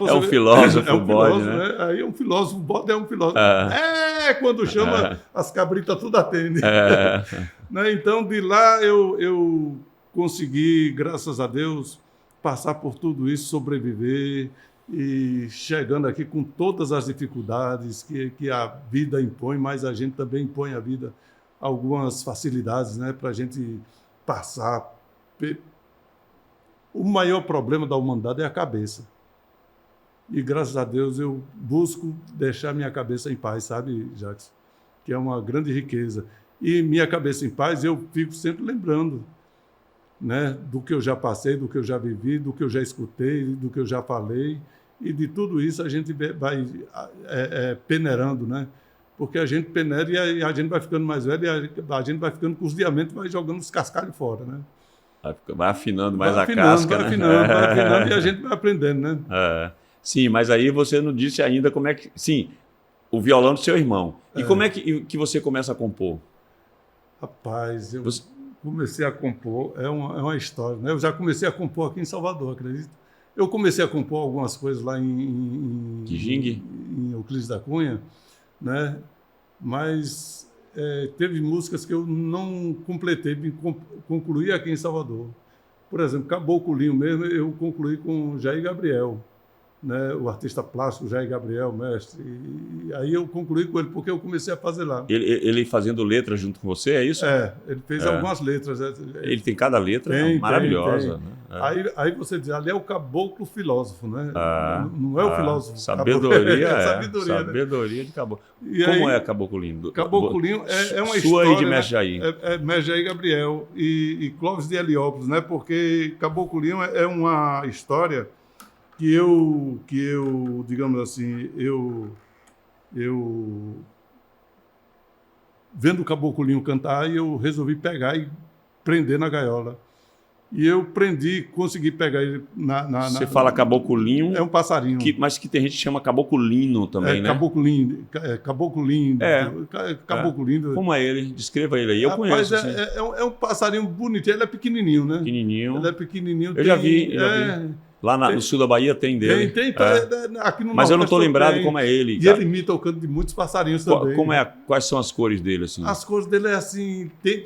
é um filósofo, o bode, né? Aí é um filósofo, o bode é um filósofo. Quando chama, as cabritas tudo atendem. Né? Então, de lá eu consegui, graças a Deus, passar por tudo isso, sobreviver e chegando aqui com todas as dificuldades que a vida impõe, mas a gente também impõe à vida algumas facilidades, né, para a gente passar. O maior problema da humanidade é a cabeça. E, graças a Deus, eu busco deixar minha cabeça em paz, sabe, Jackson? Que é uma grande riqueza. E minha cabeça em paz, eu fico sempre lembrando, né, do que eu já passei, do que eu já vivi, do que eu já escutei, do que eu já falei. E de tudo isso a gente vai peneirando, né? Porque a gente peneira e a gente vai ficando mais velho e a gente vai ficando com os diamantes, vai jogando os cascalhos fora, né? Vai afinando mais vai a afinando, casca, vai né? afinando, vai afinando e a gente vai aprendendo, né? É. Sim, mas aí você não disse ainda como é que... Sim, o violão do seu irmão. E como é que você começa a compor? Rapaz, eu comecei a compor, é uma história, né? Eu já comecei a compor aqui em Salvador, acredito. Eu comecei a compor algumas coisas lá em Quijingue? em Euclides da Cunha, né? Mas teve músicas que eu não completei, concluí aqui em Salvador. Por exemplo, Caboclinho mesmo, eu concluí com Jair Gabriel, né, o artista plástico Jair Gabriel, mestre. E aí eu concluí com ele, porque eu comecei a fazer lá. Ele fazendo letras junto com você, é isso? Ele fez algumas letras. Ele tem cada letra maravilhosa. Né? Aí você diz, ali é o caboclo filósofo, né? Não é o filósofo. Sabedoria, sabedoria, né? Sabedoria de caboclo. E Como aí, é Caboclinho? Caboclinho é uma Sua história... e de Mestre Jair. É Mestre Jair Gabriel e Clóvis de Heliópolis, né? Porque Caboclinho é uma história que eu, digamos assim, eu vendo o Caboclinho cantar, eu resolvi pegar e prender na gaiola. E eu consegui pegar ele Você fala Caboclinho... É um passarinho. Mas que tem gente que chama Caboclino também, né? Caboclinho. Caboclinho. Como é ele? Descreva ele aí. Eu conheço. Assim. É um passarinho bonito. Ele é pequenininho, né? Pequenininho. Ele é pequenininho. Eu já vi. Lá no sul da Bahia tem dele. Tem. Aqui no Mas eu não estou lembrado como é ele. E ele imita o canto de muitos passarinhos também. Quais são as cores dele? Assim? As cores dele é assim... Tem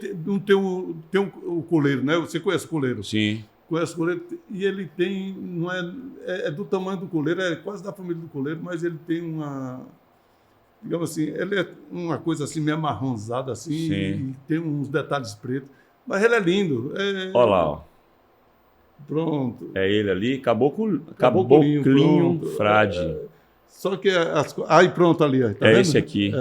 o coleiro, né? Você conhece o coleiro? Sim. Conhece o coleiro. E ele tem... Não é do tamanho do coleiro, é quase da família do coleiro, mas ele tem uma... Digamos assim, ele é uma coisa assim meio amarronzada assim. Sim. E tem uns detalhes pretos. Mas ele é lindo. Olha lá, ó. Pronto. É ele ali, Caboclinho Frade. Só que aí pronto ali, ó, tá vendo? Esse aqui.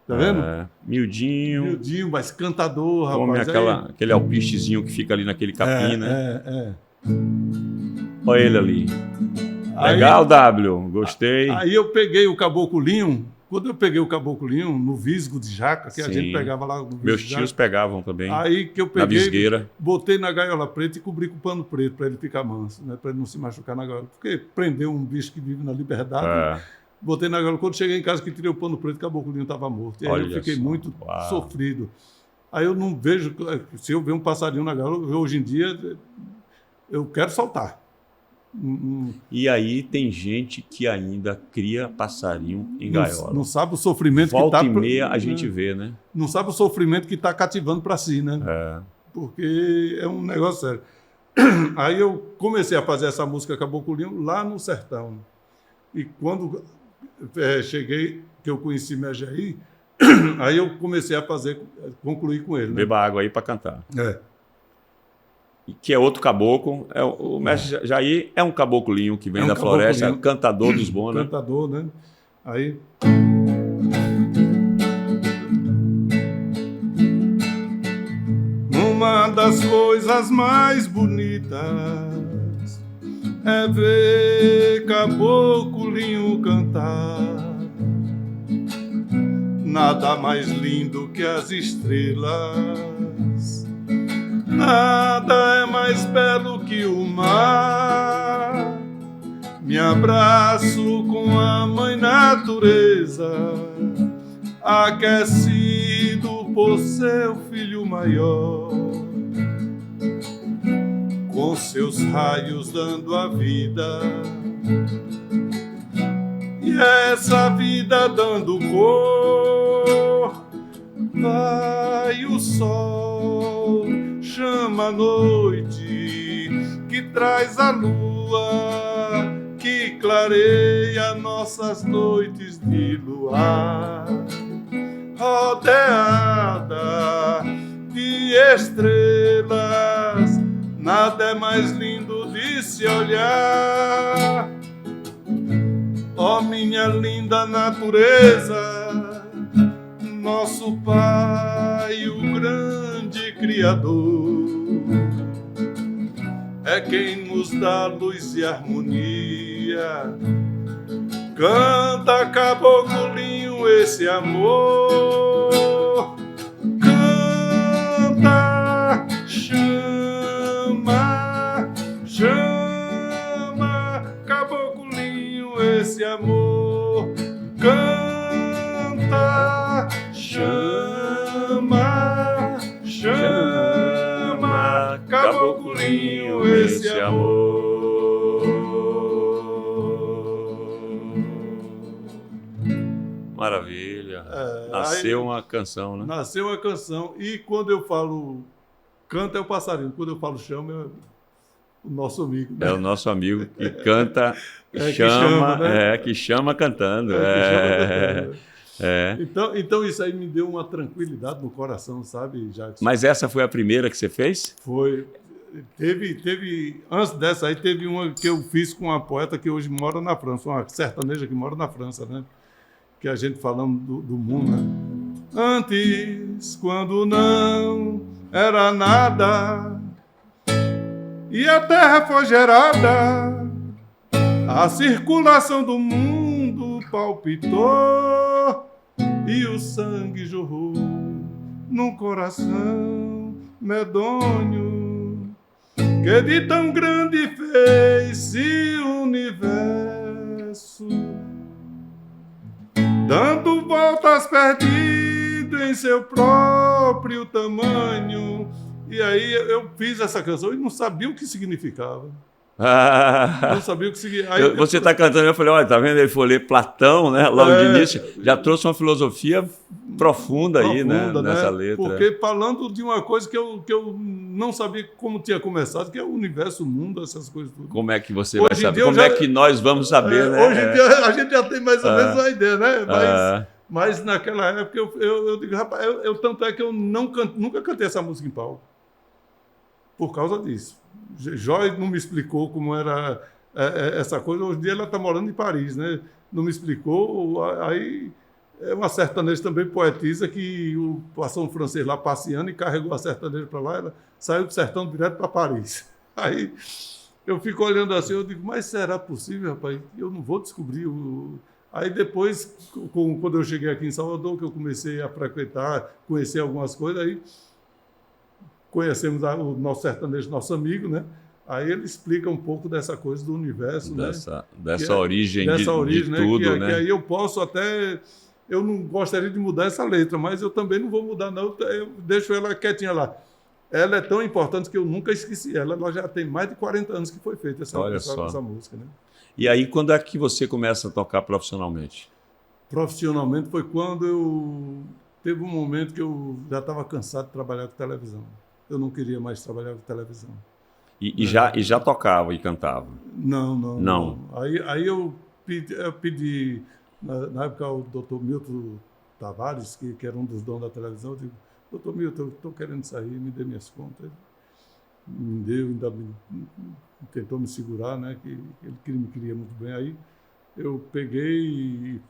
Tá vendo? Miudinho, mas cantador, come rapaz. aquele alpistezinho que fica ali naquele capim, né? Olha ele ali. Legal, W, gostei. Aí eu peguei o Caboclinho. Quando eu peguei o Caboclinho no visgo de jaca, que a gente pegava lá no visgo Meus tios pegavam também. Aí que eu na peguei, visgueira. Botei na gaiola preta e cobri com pano preto para ele ficar manso, né? Para ele não se machucar na gaiola. Porque prender um bicho que vive na liberdade. Botei na gaiola. Quando cheguei em casa que tirei o pano preto, o Caboclinho estava morto. E aí eu fiquei muito sofrido. Aí eu não vejo... Se eu ver um passarinho na gaiola, hoje em dia, eu quero soltar. E aí tem gente que ainda cria passarinho em gaiola. Não sabe o sofrimento Volta que e meia a gente vê, né? Não sabe o sofrimento que está cativando para si, né? Porque é um negócio sério. Aí eu comecei a fazer essa música Caboclinho lá no sertão. E quando cheguei, que eu conheci Mestre Jair, aí eu comecei a concluir com ele. Né? Beba água aí para cantar. Que é outro caboclo. O Mestre Jair é um caboclinho que vem da floresta, é cantador dos bons, né? Cantador, né? Aí... Uma das coisas mais bonitas é ver caboclinho cantar. Nada mais lindo que as estrelas, nada é mais belo que o mar. Me abraço com a mãe natureza, aquecido por seu filho maior, com seus raios dando a vida, e essa vida dando cor. Vai o sol, chama a noite, que traz a lua, que clareia nossas noites de luar, rodeada de estrelas. Nada é mais lindo de se olhar. Ó minha linda natureza, nosso Pai, o grande Criador, é quem nos dá luz e harmonia. Canta, caboclinho, esse amor. Canta, chama caboclinho, esse amor. Maravilha. Nasceu uma canção, né? Nasceu uma canção. E quando eu falo canta é o passarinho, quando eu falo chama é o nosso amigo. Né? É o nosso amigo que canta, que chama, né? que chama cantando. Então isso aí me deu uma tranquilidade no coração, sabe, Jackson? Mas essa foi a primeira que você fez? Foi. Antes dessa aí, teve uma que eu fiz com uma poeta que hoje mora na França, uma sertaneja que mora na França, né? Que a gente falando do mundo, né? Antes, quando não era nada e a terra foi gerada, a circulação do mundo palpitou e o sangue jorrou num coração medonho que de tão grande fez-se o universo, dando voltas perdido em seu próprio tamanho. E aí eu fiz essa canção e não sabia o que significava. Não sabia o que significava. Você está cantando, eu falei, olha, tá vendo? Ele foi ler Platão, né? Logo de início, já trouxe uma filosofia profunda aí, né? Nessa letra. Porque falando de uma coisa que eu não sabia como tinha começado, que é o universo, o mundo, essas coisas tudo. Como é que você vai saber? Como é que nós vamos saber, né? Hoje em dia a gente já tem mais ou menos uma ideia, né? Mas naquela época eu digo, rapaz, tanto é que eu nunca cantei essa música em palco. Por causa disso. Joy não me explicou como era essa coisa. Hoje em dia ela está morando em Paris, né? Não me explicou. Aí uma sertaneja também poetisa que passou um francês lá passeando e carregou a sertaneja para lá. Ela saiu do sertão direto para Paris. Aí eu fico olhando assim, eu digo, mas será possível, rapaz? Eu não vou descobrir. Aí depois, quando eu cheguei aqui em Salvador, que eu comecei a frequentar, conhecer algumas coisas, aí conhecemos o nosso sertanejo, nosso amigo, né? Aí ele explica um pouco dessa coisa do universo, dessa origem de tudo, né? Que aí eu posso até... Eu não gostaria de mudar essa letra, mas eu também não vou mudar, não. Eu deixo ela quietinha lá. Ela é tão importante que eu nunca esqueci ela. Ela já tem mais de 40 anos que foi feita essa música, né? E aí, quando é que você começa a tocar profissionalmente? Profissionalmente foi quando teve um momento que eu já estava cansado de trabalhar com televisão. Eu não queria mais trabalhar com televisão. E já tocava e cantava? Não. Aí eu pedi na época, o doutor Milton Tavares, que era um dos donos da televisão, eu digo, doutor Milton, eu estou querendo sair, me dê minhas contas. Me deu, ainda tentou me segurar, né, que ele me queria muito bem. Aí eu peguei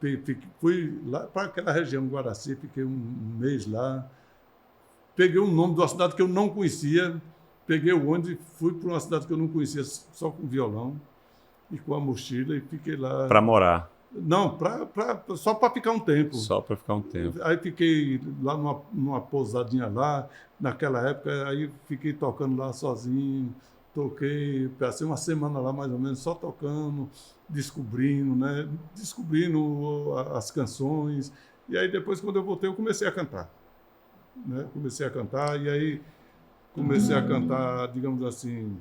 e fui lá para aquela região, Guaraci, fiquei um mês lá. Peguei o nome de uma cidade que eu não conhecia, peguei o ônibus e fui para uma cidade que eu não conhecia, só com violão e com a mochila, e fiquei lá. Para morar? Não, só para ficar um tempo. Só para ficar um tempo. Aí fiquei lá numa pousadinha lá, naquela época, aí fiquei tocando lá sozinho, toquei, passei uma semana lá mais ou menos, só tocando, descobrindo as canções, e aí depois, quando eu voltei, eu comecei a cantar. Né? Comecei a cantar, e aí comecei a cantar, digamos assim...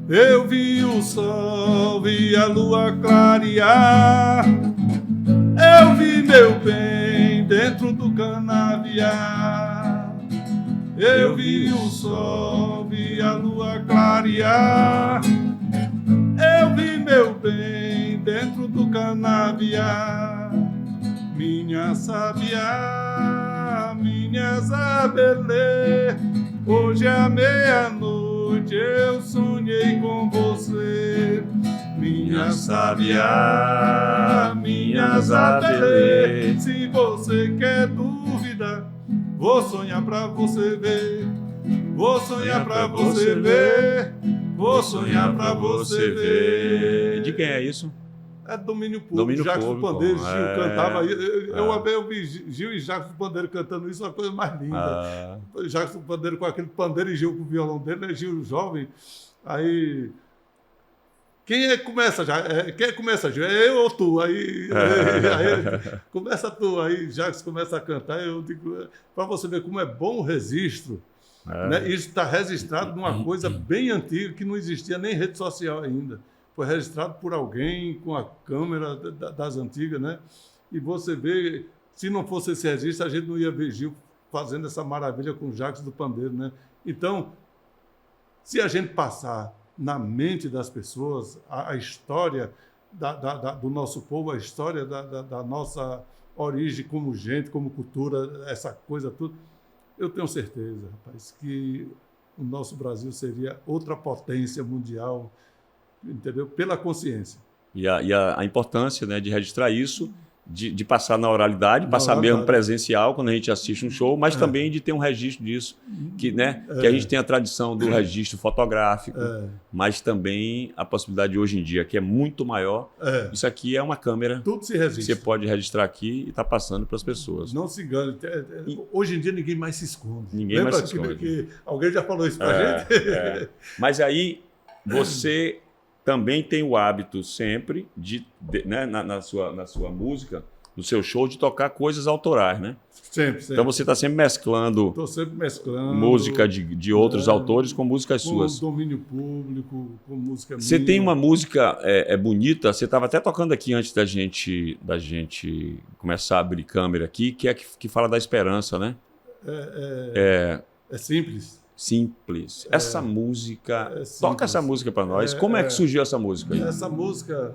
Eu vi o sol, vi a lua clarear, eu vi meu bem dentro do canavial. Eu vi o sol, vi a lua clarear, eu vi meu bem dentro do canavial. Minha sabiá, minha zabelê, hoje é a meia-noite, eu sonhei com você. Minha sabiá, minha zabelê, se você quer dúvida, vou sonhar pra você ver. Vou sonhar pra você ver, vou sonhar pra você ver. De quem é isso? É domínio público, Jacques do Pandeiro, Gil cantava. Eu vi Gil e Jacques do Pandeiro cantando isso, uma coisa mais linda. Jacques do Pandeiro com aquele pandeiro e Gil com o violão dele, né? Gil jovem. Aí... Quem começa já? Quem começa, Gil? É eu ou tu? Aí começa tu, aí Jacques começa a cantar. Eu digo, para você ver como é bom o registro, Né? Isso está registrado numa coisa bem antiga, que não existia nem rede social ainda. Foi registrado por alguém com a câmera das antigas, né? E você vê, se não fosse esse registro, a gente não ia ver Gil fazendo essa maravilha com o Jacques do Pandeiro, né? Então, se a gente passar na mente das pessoas a história do nosso povo, a história da nossa origem como gente, como cultura, essa coisa tudo, eu tenho certeza, rapaz, que o nosso Brasil seria outra potência mundial, entendeu? Pela consciência. E a importância, né, de registrar isso, de passar na oralidade, passar mesmo presencial quando a gente assiste um show, mas também de ter um registro disso, que, né, que a gente tem a tradição do registro fotográfico, mas também a possibilidade de hoje em dia, que é muito maior. Isso aqui é uma câmera. Tudo se que registra. você pode registrar aqui e está passando para as pessoas. Não se engane. Hoje em dia ninguém mais se esconde. Ninguém mais se esconde. Que alguém já falou isso para gente? Mas aí você também tem o hábito sempre né, na sua música, no seu show, de tocar coisas autorais, né? Sempre. Então você está sempre mesclando. Estou sempre mesclando Música de outros autores com músicas suas. Com domínio público, com música minha. Você tem uma música bonita, você estava até tocando aqui antes da gente começar a abrir câmera aqui, que fala da esperança, né? É simples. Simples. Essa música... Toca essa música para nós. Como é que surgiu essa música aí? Essa música...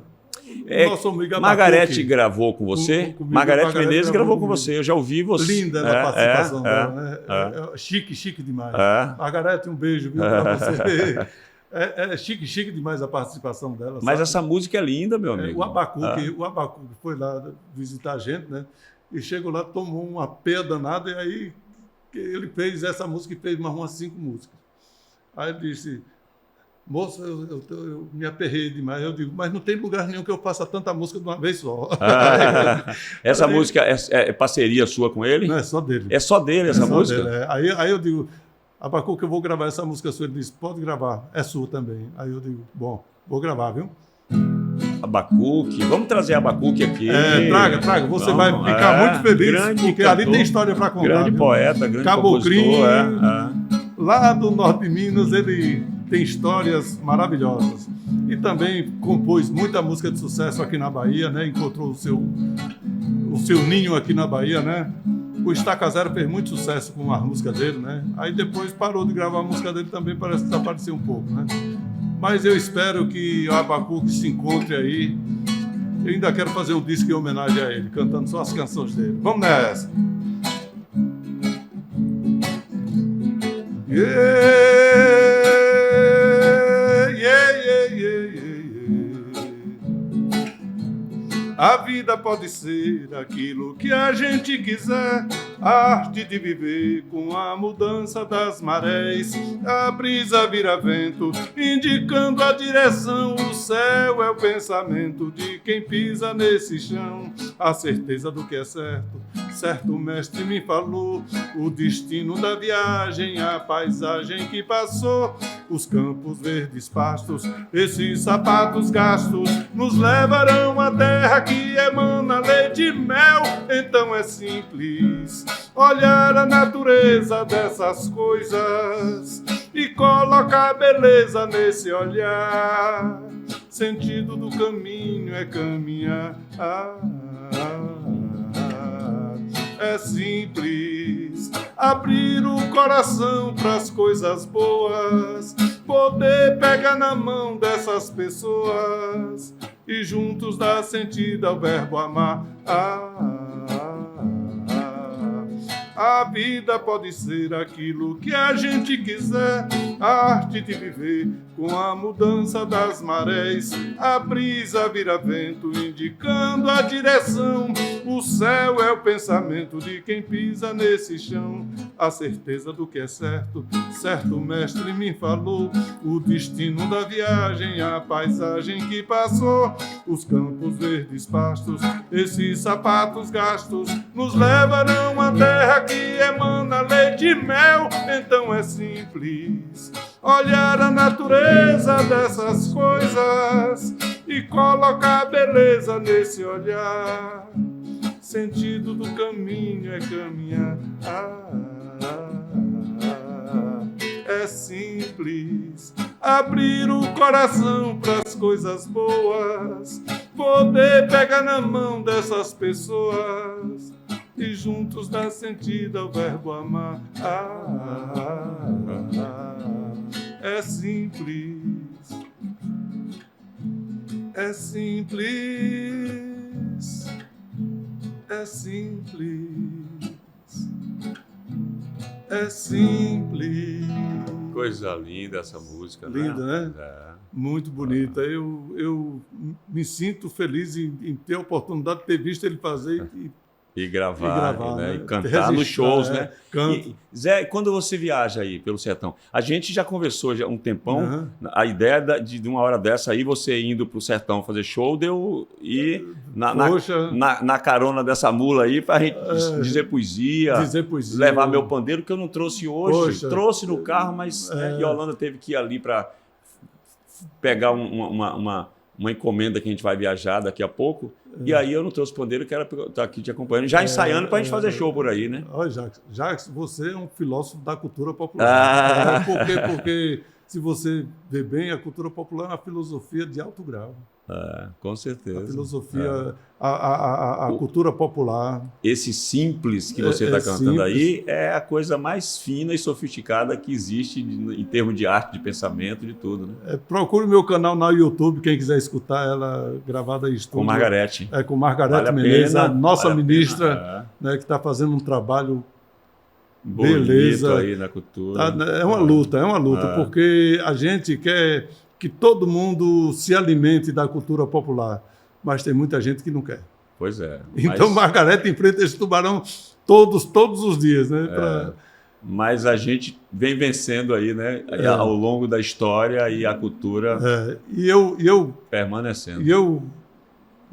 Nosso amigo Margarete gravou com você? Margarete Menezes gravou com você. Eu já ouvi você. Linda a participação dela, né? Chique demais. Margarete, um beijo, viu, para você. É chique demais a participação dela. Mas sabe? Essa música é linda, meu amigo. O Abacuque foi lá visitar a gente, né? E chegou lá, tomou uma peia danada, e aí ele fez essa música e fez mais umas 5 músicas. Aí ele disse: moço, eu me aperrei demais. Eu digo: mas não tem lugar nenhum que eu faça tanta música de uma vez só. Essa música é parceria sua com ele? Não, é só dele. É só dele essa música? Dele, Aí eu digo: Abacuque, eu vou gravar essa música sua. Ele disse: pode gravar, é sua também. Aí eu digo: bom, vou gravar, viu? Abacuque, vamos trazer Abacuque aqui. Traga, você vai ficar muito feliz, porque cantor, ali tem história para contar. Grande poeta, grande compositor. Lá do norte de Minas, ele tem histórias maravilhosas. E também compôs muita música de sucesso aqui na Bahia, né? Encontrou o seu ninho aqui na Bahia, né? O Estaca Zero fez muito sucesso com a música dele, né? Aí depois parou de gravar a música dele também, parece que desapareceu um pouco, né? Mas eu espero que o Abacuque se encontre aí. Eu ainda quero fazer um disco em homenagem a ele, cantando só as canções dele. Vamos nessa! A vida pode ser aquilo que a gente quiser, a arte de viver com a mudança das marés. A brisa vira vento, indicando a direção. O céu é o pensamento de quem pisa nesse chão. A certeza do que é certo, certo mestre me falou. O destino da viagem, a paisagem que passou. Os campos verdes pastos, esses sapatos gastos, nos levarão à terra que emana leite e mel. Então é simples olhar a natureza dessas coisas e colocar beleza nesse olhar. Sentido do caminho é caminhar. É simples abrir o coração pras coisas boas, poder pegar na mão dessas pessoas e juntos dar sentido ao verbo amar. A vida pode ser aquilo que a gente quiser, a arte de viver com a mudança das marés. A brisa vira vento, indicando a direção. O céu é o pensamento de quem pisa nesse chão. A certeza do que é certo, certo mestre me falou. O destino da viagem, a paisagem que passou. Os campos verdes pastos, esses sapatos gastos, nos levarão à terra que emana leite e mel. Então é simples olhar a natureza dessas coisas e colocar beleza nesse olhar. Sentido do caminho é caminhar. simples, abrir o coração pras coisas boas, poder pegar na mão dessas pessoas e juntos dar sentido ao verbo amar. É simples, é simples, é simples, é simples. Coisa linda essa música, Linda, né? É. Muito bonita. Eu me sinto feliz em ter a oportunidade de ter visto ele fazer E gravar, né? né? E cantar nos Registrar, shows, né? Canto. E, Zé, quando você viaja aí pelo sertão, a gente já conversou já há um tempão, Uhum. a ideia de uma hora dessa aí, você indo pro sertão fazer show, deu ir Poxa. na carona dessa mula aí pra gente dizer poesia, Dizer poesia. levar meu pandeiro, que eu não trouxe hoje, Poxa. trouxe no carro, mas né, Yolanda teve que ir ali para pegar uma encomenda que a gente vai viajar daqui a pouco. E aí eu não trouxe pandeiro, que era para estar aqui te acompanhando, já ensaiando para a gente fazer show por aí, né? Olha, Jacques, você é um filósofo da cultura popular. Porque se você vê bem, a cultura popular é uma filosofia de alto grau. Com certeza. A filosofia, a cultura popular. Esse simples que você está cantando simples. aí é a coisa mais fina e sofisticada que existe em termos de arte, de pensamento, de tudo, né? Procure o meu canal no YouTube, quem quiser escutar ela gravada em estúdio. Com Margarete. Com Margarete Vale a Menezes, pena, a nossa vale a ministra, pena, né, que está fazendo um trabalho Bonito beleza. aí na cultura. É uma luta, porque a gente quer que todo mundo se alimente da cultura popular, mas tem muita gente que não quer. Pois é. Então, Margarete enfrenta esse tubarão todos os dias, né? Mas a gente vem vencendo aí, né? Ao longo da história e a cultura E eu, permanecendo.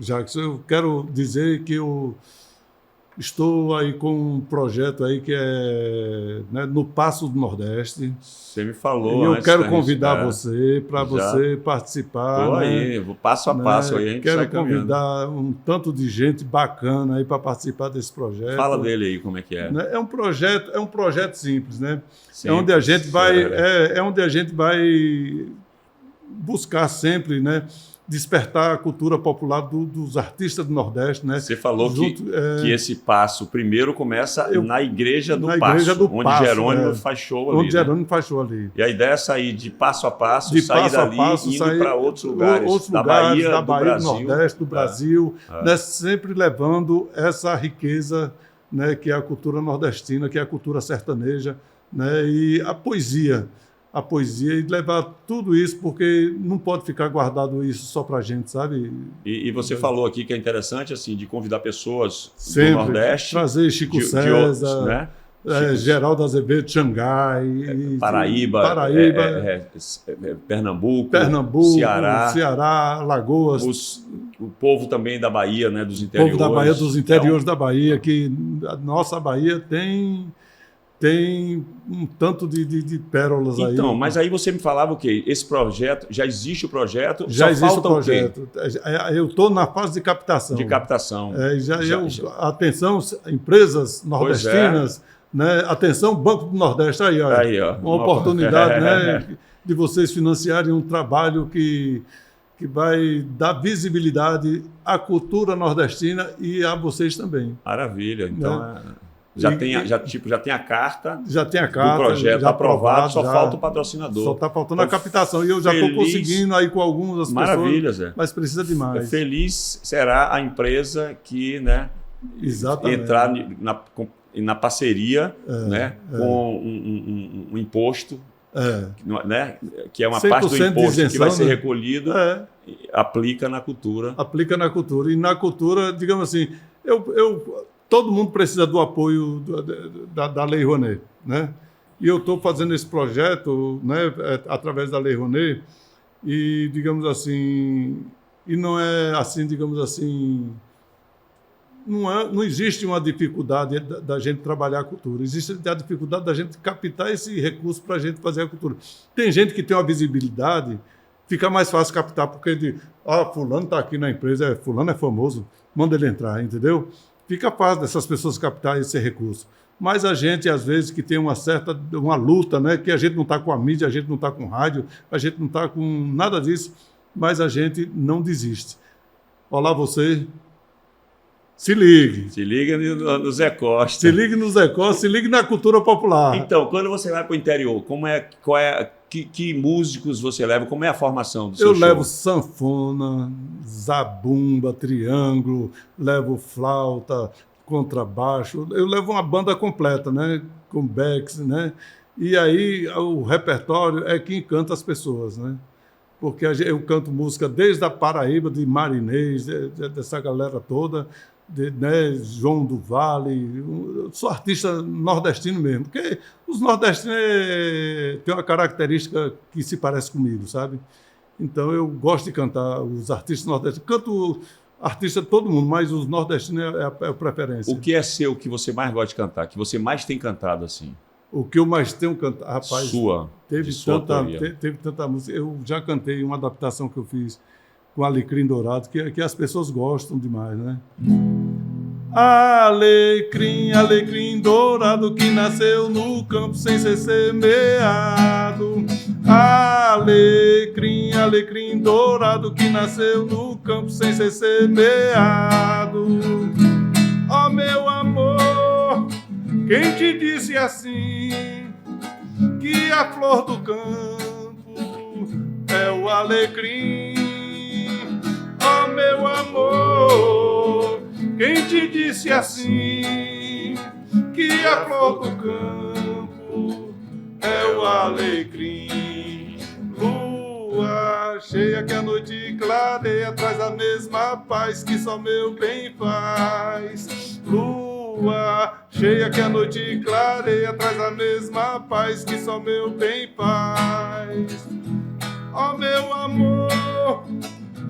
Jacques, eu quero dizer que eu estou aí com um projeto aí que é, né, no Passo do Nordeste. Você me falou. E eu antes quero da gente, convidar você para você participar. Estou né? aí, vou passo a passo aí. A gente Quero sai caminhando. convidar um tanto de gente bacana aí para participar desse projeto. Fala dele aí, como é que é. Né? É um projeto simples, né? Simples, é onde a gente vai buscar sempre, né, despertar a cultura popular dos artistas do Nordeste, né? Você falou que esse passo primeiro começa na Igreja do Passo, onde Jerônimo faz show ali. Onde Jerônimo faz show ali. E a ideia é sair de passo a passo, sair dali e indo para outros lugares, da Bahia, do Brasil. Nordeste, do Brasil, né? Sempre levando essa riqueza, né, que é a cultura nordestina, que é a cultura sertaneja, né, e a poesia, e levar tudo isso, porque não pode ficar guardado isso só para a gente, sabe? E você falou aqui que é interessante, assim, de convidar pessoas sempre do Nordeste. Trazer Chico César, né? Geraldo Azevedo, Xangai, Paraíba, Pernambuco, Ceará, Alagoas. O povo também da Bahia, né, dos interiores. O povo da Bahia, dos interiores da Bahia, que a nossa Bahia tem um tanto de pérolas aí. Então, mas aí você me falava o quê? Esse projeto, já existe o projeto? Já existe o projeto. Eu estou na fase de captação. De captação. Atenção, empresas nordestinas, né? Atenção, Banco do Nordeste, aí, ó. Uma oportunidade, né, de vocês financiarem um trabalho que vai dar visibilidade à cultura nordestina e a vocês também. Maravilha. Então, já tem a carta do projeto aprovado, só falta o patrocinador. Só está faltando a captação. E eu já estou conseguindo aí com algumas pessoas, Zé. Mas precisa de mais. Feliz será a empresa que, né, entrar na parceria, né, com um imposto, né, que é uma parte do imposto isenção, que vai ser recolhido, aplica na cultura. Aplica na cultura. E na cultura, digamos assim, todo mundo precisa do apoio da Lei Rouanet, né? E eu estou fazendo esse projeto, né, através da Lei Rouanet, e, digamos assim, e não é assim, digamos assim, não existe uma dificuldade da gente trabalhar a cultura, existe a dificuldade da gente captar esse recurso para a gente fazer a cultura. Tem gente que tem uma visibilidade, fica mais fácil captar, porque fulano está aqui na empresa, fulano é famoso, manda ele entrar, entendeu? Fica fácil dessas pessoas captar esse recurso. mas a gente, às vezes, que tem uma luta, né? Que a gente não está com a mídia, a gente não está com rádio, a gente não está com nada disso, mas a gente não desiste. Olá, você. Se ligue. Se liga no Zé Costa. Se ligue no Zé Costa, se ligue na cultura popular. Então, quando você vai para o interior, que músicos você leva? Como é a formação do seu Eu show? levo sanfona, zabumba, triângulo, levo flauta, contrabaixo. Eu levo uma banda completa, né? Com backs, né? E aí o repertório é que encanta as pessoas, né? Porque eu canto música desde a Paraíba, de Marinês, dessa galera toda, né, João do Vale. Eu sou artista nordestino mesmo, porque os nordestinos têm uma característica que se parece comigo, sabe? Então eu gosto de cantar os artistas nordestinos. Canto artista de todo mundo, mas os nordestinos é a preferência. O que é seu que você mais gosta de cantar, que você mais tem cantado assim? O que eu mais tenho cantado, rapaz, de sua autoria. teve tanta música. Eu já cantei uma adaptação que eu fiz com Alecrim Dourado, que as pessoas gostam demais, né? Alecrim, alecrim dourado que nasceu no campo sem ser semeado. Alecrim, alecrim dourado que nasceu no campo sem ser semeado. Ó meu amor, quem te disse assim que a flor do campo é o alecrim? Ó meu amor, quem te disse assim que a flor do campo é o alecrim? Lua cheia que a noite clareia, traz a mesma paz que só meu bem faz. Lua cheia que a noite clareia, traz a mesma paz que só meu bem faz. Ó meu amor,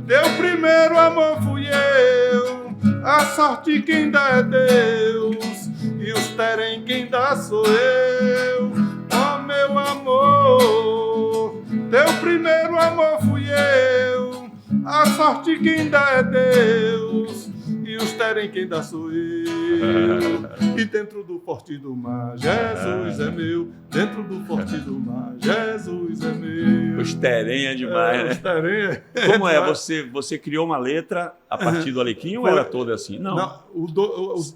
teu primeiro amor fui eu, a sorte quem dá é Deus, e os terem quem dá sou eu. Ó meu amor, teu primeiro amor fui eu, a sorte quem dá é Deus, e os terem quem dá sou eu. E dentro do forte do mar, Jesus é meu. Dentro do forte do mar, Jesus é meu. Os terem é demais, né? Os terem Como é? Você criou uma letra a partir do Alecrim ou era toda assim? Não.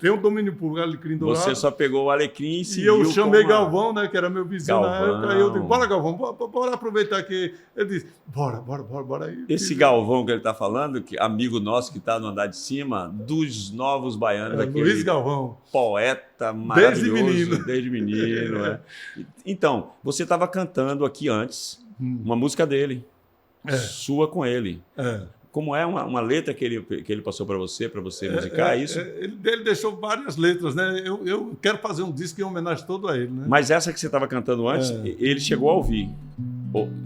Tem o domínio público, Alecrim Dourado. Você só pegou o Alecrim e E seguiu. eu chamei Galvão, né, que era meu vizinho na Galvão. época. Aí eu digo, bora, Galvão, bora aproveitar que... Ele disse, bora aí. Esse Galvão que ele está falando, que amigo nosso que está no andar de cima, dos novos baianos, aquele Luiz Galvão. poeta maravilhoso. Desde menino. É. Então, você estava cantando aqui antes uma música dele, sua com ele. Como é uma letra que ele passou para você musicar, isso? Ele deixou várias letras, né? Eu quero fazer um disco em homenagem todo a ele, né? Mas essa que você estava cantando antes, ele chegou a ouvir.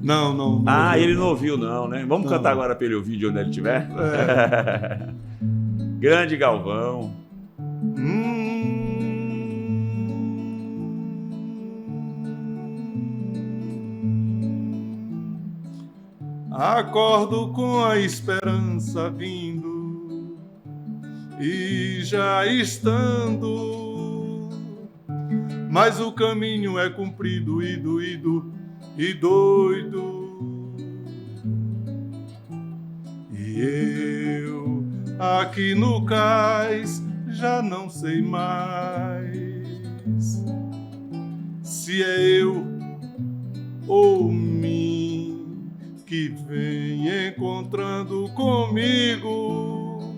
Não. Ele não ouviu, não, né? Vamos cantar agora para ele ouvir de onde ele estiver? Grande Galvão. Acordo com a esperança vindo e já estando, mas o caminho é comprido e doído e doido. E eu aqui no cais já não sei mais se é eu ou mim que vem encontrando comigo.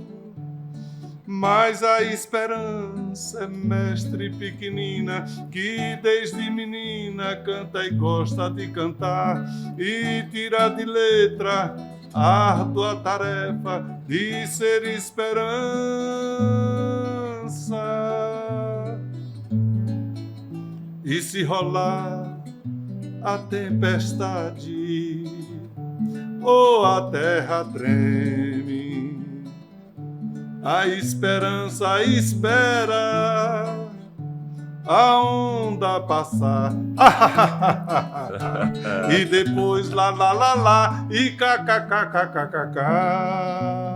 Mas a esperança é mestre pequenina que desde menina canta e gosta de cantar e tira de letra a árdua tarefa de ser esperança. E se rolar a tempestade ou a terra treme, a esperança espera a onda passar. E depois lá, lá, lá, lá, e cá, cá, cá, cá, cá, cá, cá.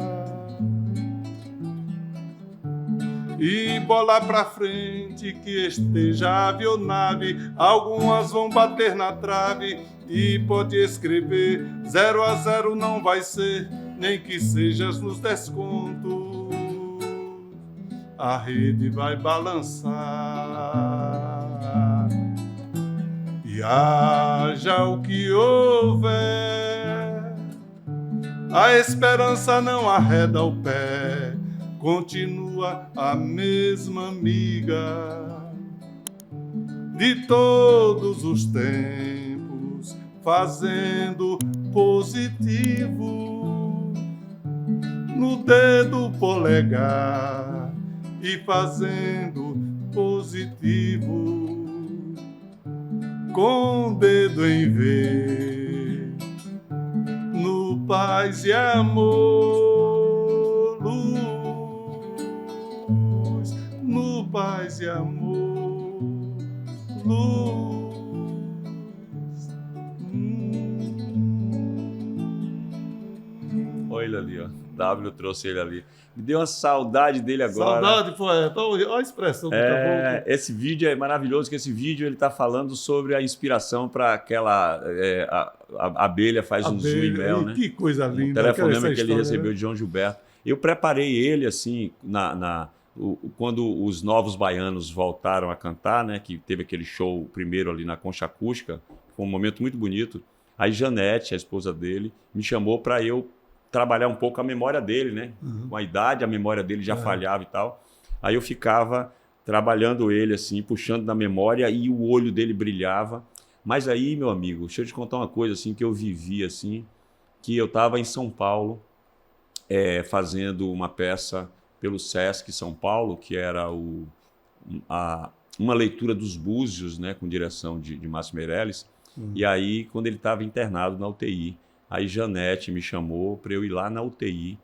e bola pra frente que esteja avionave, algumas vão bater na trave e pode escrever 0-0 não vai ser, nem que sejas nos descontos. A rede vai balançar e haja o que houver, a esperança não arreda o pé, continua a mesma amiga de todos os tempos, fazendo positivo no dedo polegar e fazendo positivo com o dedo em V, no paz e amor, luz, no paz e amor, luz. Olha ele ali, ó. W trouxe ele ali. Me deu uma saudade dele agora. Saudade, poeta. Olha a expressão do caboclo. Esse vídeo é maravilhoso, que esse vídeo ele está falando sobre a inspiração para aquela... a abelha faz um zoom e mel, né? Que coisa linda. O telefonema que ele história, recebeu de João Gilberto. Eu preparei ele, assim, quando os Novos Baianos voltaram a cantar, né? Que teve aquele show primeiro ali na Concha Acústica. Foi um momento muito bonito. Aí Janete, a esposa dele, me chamou para eu trabalhar um pouco a memória dele, né? Uhum. Com a idade, a memória dele já falhava e tal. Aí eu ficava trabalhando ele, assim, puxando na memória e o olho dele brilhava. Mas aí, meu amigo, deixa eu te contar uma coisa, assim, que eu vivi, assim, que eu estava em São Paulo fazendo uma peça pelo Sesc São Paulo, que era uma leitura dos Búzios, né? Com direção de Márcio Meirelles. Uhum. E aí, quando ele estava internado na UTI, aí Janete me chamou para eu ir lá na UTI.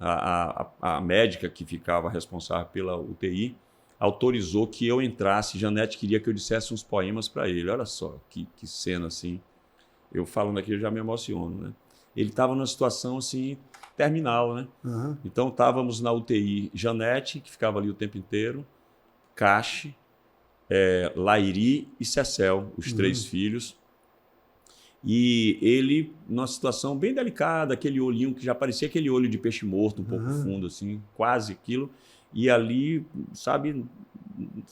A médica que ficava responsável pela UTI autorizou que eu entrasse. Janete queria que eu dissesse uns poemas para ele. Olha só que cena assim. Eu falando aqui eu já me emociono, né? Ele estava numa situação assim terminal, né? Uhum. Então estávamos na UTI. Janete, que ficava ali o tempo inteiro, Cache, Lairi e Cecel, os três filhos. E ele, numa situação bem delicada, aquele olhinho que já parecia aquele olho de peixe morto, um pouco fundo, assim, quase aquilo. E ali, sabe,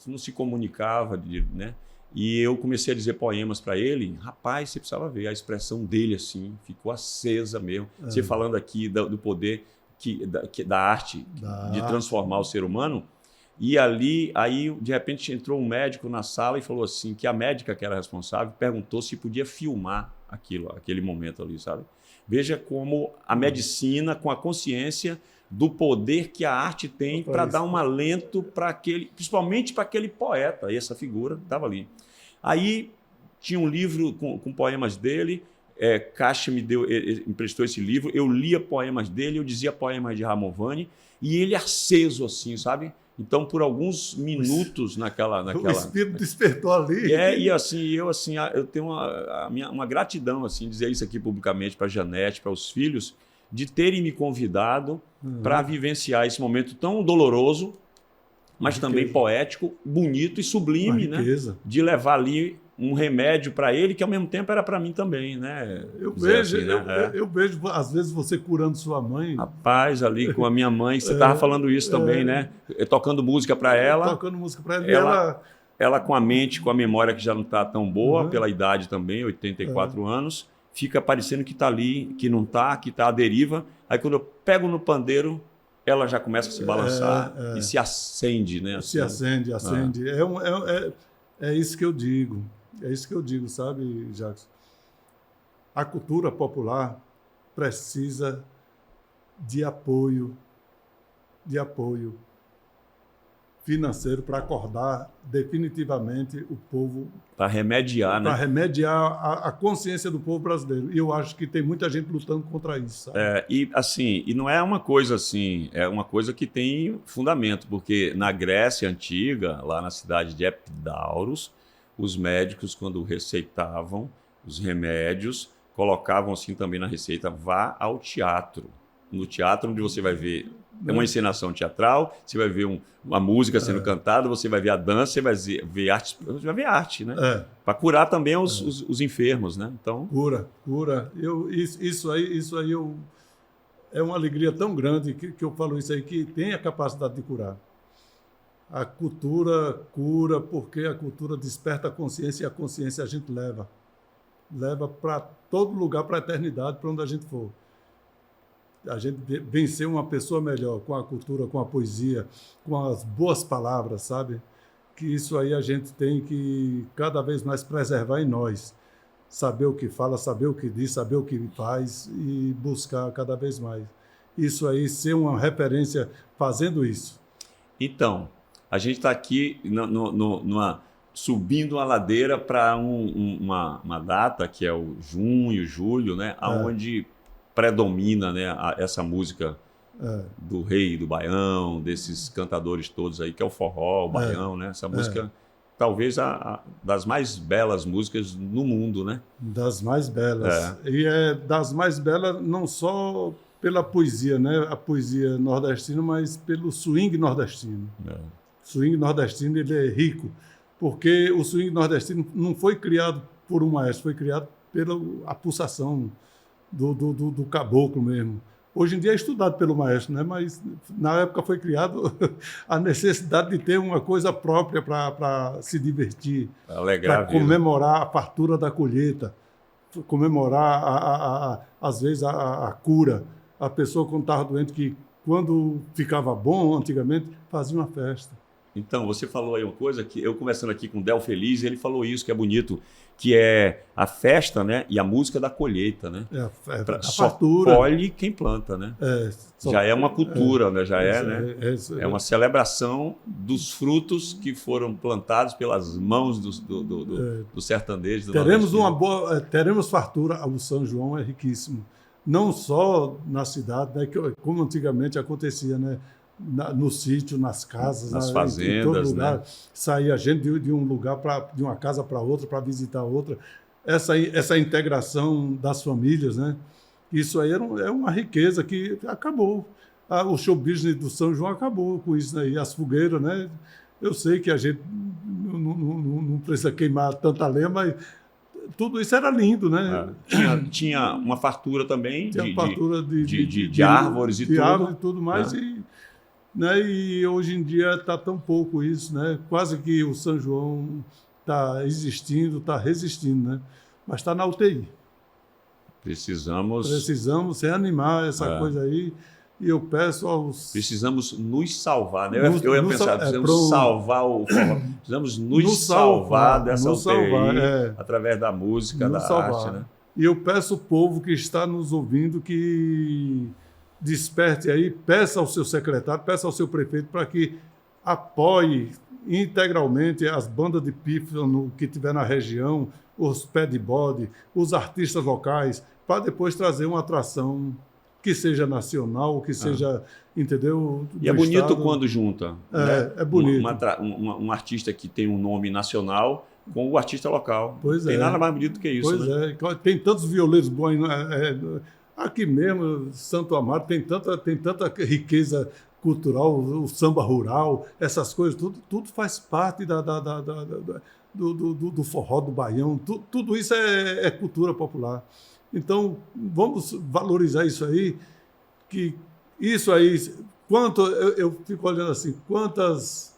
não se comunicava, né? E eu comecei a dizer poemas para ele. Rapaz, você precisava ver a expressão dele, assim, ficou acesa mesmo. Você falando aqui do poder da arte, de transformar o ser humano. E ali, aí, de repente, entrou um médico na sala e falou assim, que a médica que era responsável perguntou se podia filmar aquele momento ali, sabe? Veja como a medicina, com a consciência do poder que a arte tem para dar um alento para aquele, principalmente para aquele poeta, essa figura estava ali. Aí tinha um livro com poemas dele, Caixa me emprestou esse livro, eu lia poemas dele, eu dizia poemas de Ramovani, e ele aceso assim, sabe? Então, por alguns minutos naquela... O espírito despertou ali. E assim, eu tenho uma gratidão, assim, dizer isso aqui publicamente para a Janete, para os filhos, de terem me convidado para vivenciar esse momento tão doloroso, mas também poético, bonito e sublime, né? De levar ali um remédio para ele, que ao mesmo tempo era para mim também, né? Eu vejo, assim, né? Eu vejo, às vezes, você curando sua mãe. Rapaz, ali com a minha mãe, você estava falando isso também, né? Tocando música para ela. Tocando música para ela. Ela com a mente, com a memória que já não está tão boa, pela idade também, 84 anos, fica parecendo que está ali, que não está, que está à deriva. Aí quando eu pego no pandeiro, ela já começa a se balançar e se acende, né? Se acende. É isso que eu digo. É isso que eu digo, sabe, Jackson? A cultura popular precisa de apoio financeiro para acordar definitivamente o povo. Para remediar, né? Para remediar a consciência do povo brasileiro. E eu acho que tem muita gente lutando contra isso, sabe? E não é uma coisa assim, é uma coisa que tem fundamento, porque na Grécia Antiga, lá na cidade de Epidauros, os médicos, quando receitavam os remédios, colocavam assim também na receita, vá ao teatro. No teatro onde você vai ver É uma encenação teatral, você vai ver uma música sendo cantada, você vai ver a dança, você vai ver arte, você vai ver arte, né? Para curar também os enfermos, né? Então... Cura. Isso aí é uma alegria tão grande que eu falo isso aí, que tem a capacidade de curar. A cultura cura porque a cultura desperta a consciência, e a consciência a gente leva para todo lugar, para a eternidade, para onde a gente for. A gente vencer uma pessoa melhor com a cultura, com a poesia, com as boas palavras, sabe? Que isso aí a gente tem que cada vez mais preservar em nós. Saber o que fala, saber o que diz, saber o que faz e buscar cada vez mais. Isso aí, ser uma referência fazendo isso. Então, a gente está aqui subindo uma ladeira para uma data que é o junho, julho, né? Onde predomina, né, essa música do rei, do baião, desses cantadores todos aí, que é o forró, o baião, né? Essa música, talvez das mais belas músicas no mundo, né? Das mais belas. E é das mais belas não só pela poesia, né? A poesia nordestina, mas pelo swing nordestino. O swing nordestino, ele é rico, porque o swing nordestino não foi criado por um maestro, foi criado pela a pulsação do caboclo mesmo. Hoje em dia é estudado pelo maestro, né? Mas na época foi criado a necessidade de ter uma coisa própria para se divertir, para comemorar a fartura da colheita, comemorar, às vezes, a cura. A pessoa, quando estava doente, que quando ficava bom, antigamente, fazia uma festa. Então, você falou aí uma coisa que eu conversando aqui com o Del Feliz, ele falou isso que é bonito, que é a festa, né, e a música da colheita, né? A só fartura. Colhe quem planta, né? Já é uma cultura, né? Já é uma celebração dos frutos que foram plantados pelas mãos do sertanejo. Teremos fartura. O São João é riquíssimo, não só na cidade, né, como antigamente acontecia, né? No sítio, nas casas, nas fazendas, em todo lugar, né? Saía gente de um lugar de uma casa para outra, para visitar outra. Essa integração das famílias, né? Isso aí é uma riqueza que acabou. O show business do São João acabou com isso aí, as fogueiras, né? Eu sei que a gente não precisa queimar tanta lenha, mas tudo isso era lindo, né? Tinha uma fartura também fartura de árvores e tudo. Árvores e tudo mais. E hoje em dia está tão pouco isso, né? Quase que o São João está existindo, está resistindo, né? Mas está na UTI. Precisamos reanimar essa coisa aí. E eu peço aos... Precisamos nos salvar, né? Eu ia pensar, precisamos salvar o forró. Precisamos nos salvar dessa UTI através da música, da arte, né? E eu peço ao povo que está nos ouvindo que desperte aí, peça ao seu secretário, peça ao seu prefeito para que apoie integralmente as bandas de pífano que tiver na região, os pé de bode, os artistas locais, para depois trazer uma atração que seja nacional, que seja, entendeu? E é bonito estado. Quando junta. É bonito. Um artista que tem um nome nacional com o artista local. Pois tem nada mais bonito que isso. Pois né? Tem tantos violeiros bons. Aqui mesmo, Santo Amaro, tem tanta riqueza cultural, o samba rural, essas coisas, tudo faz parte do forró, do baião, tudo isso é cultura popular. Então, vamos valorizar isso aí, que isso aí, eu fico olhando assim, quantas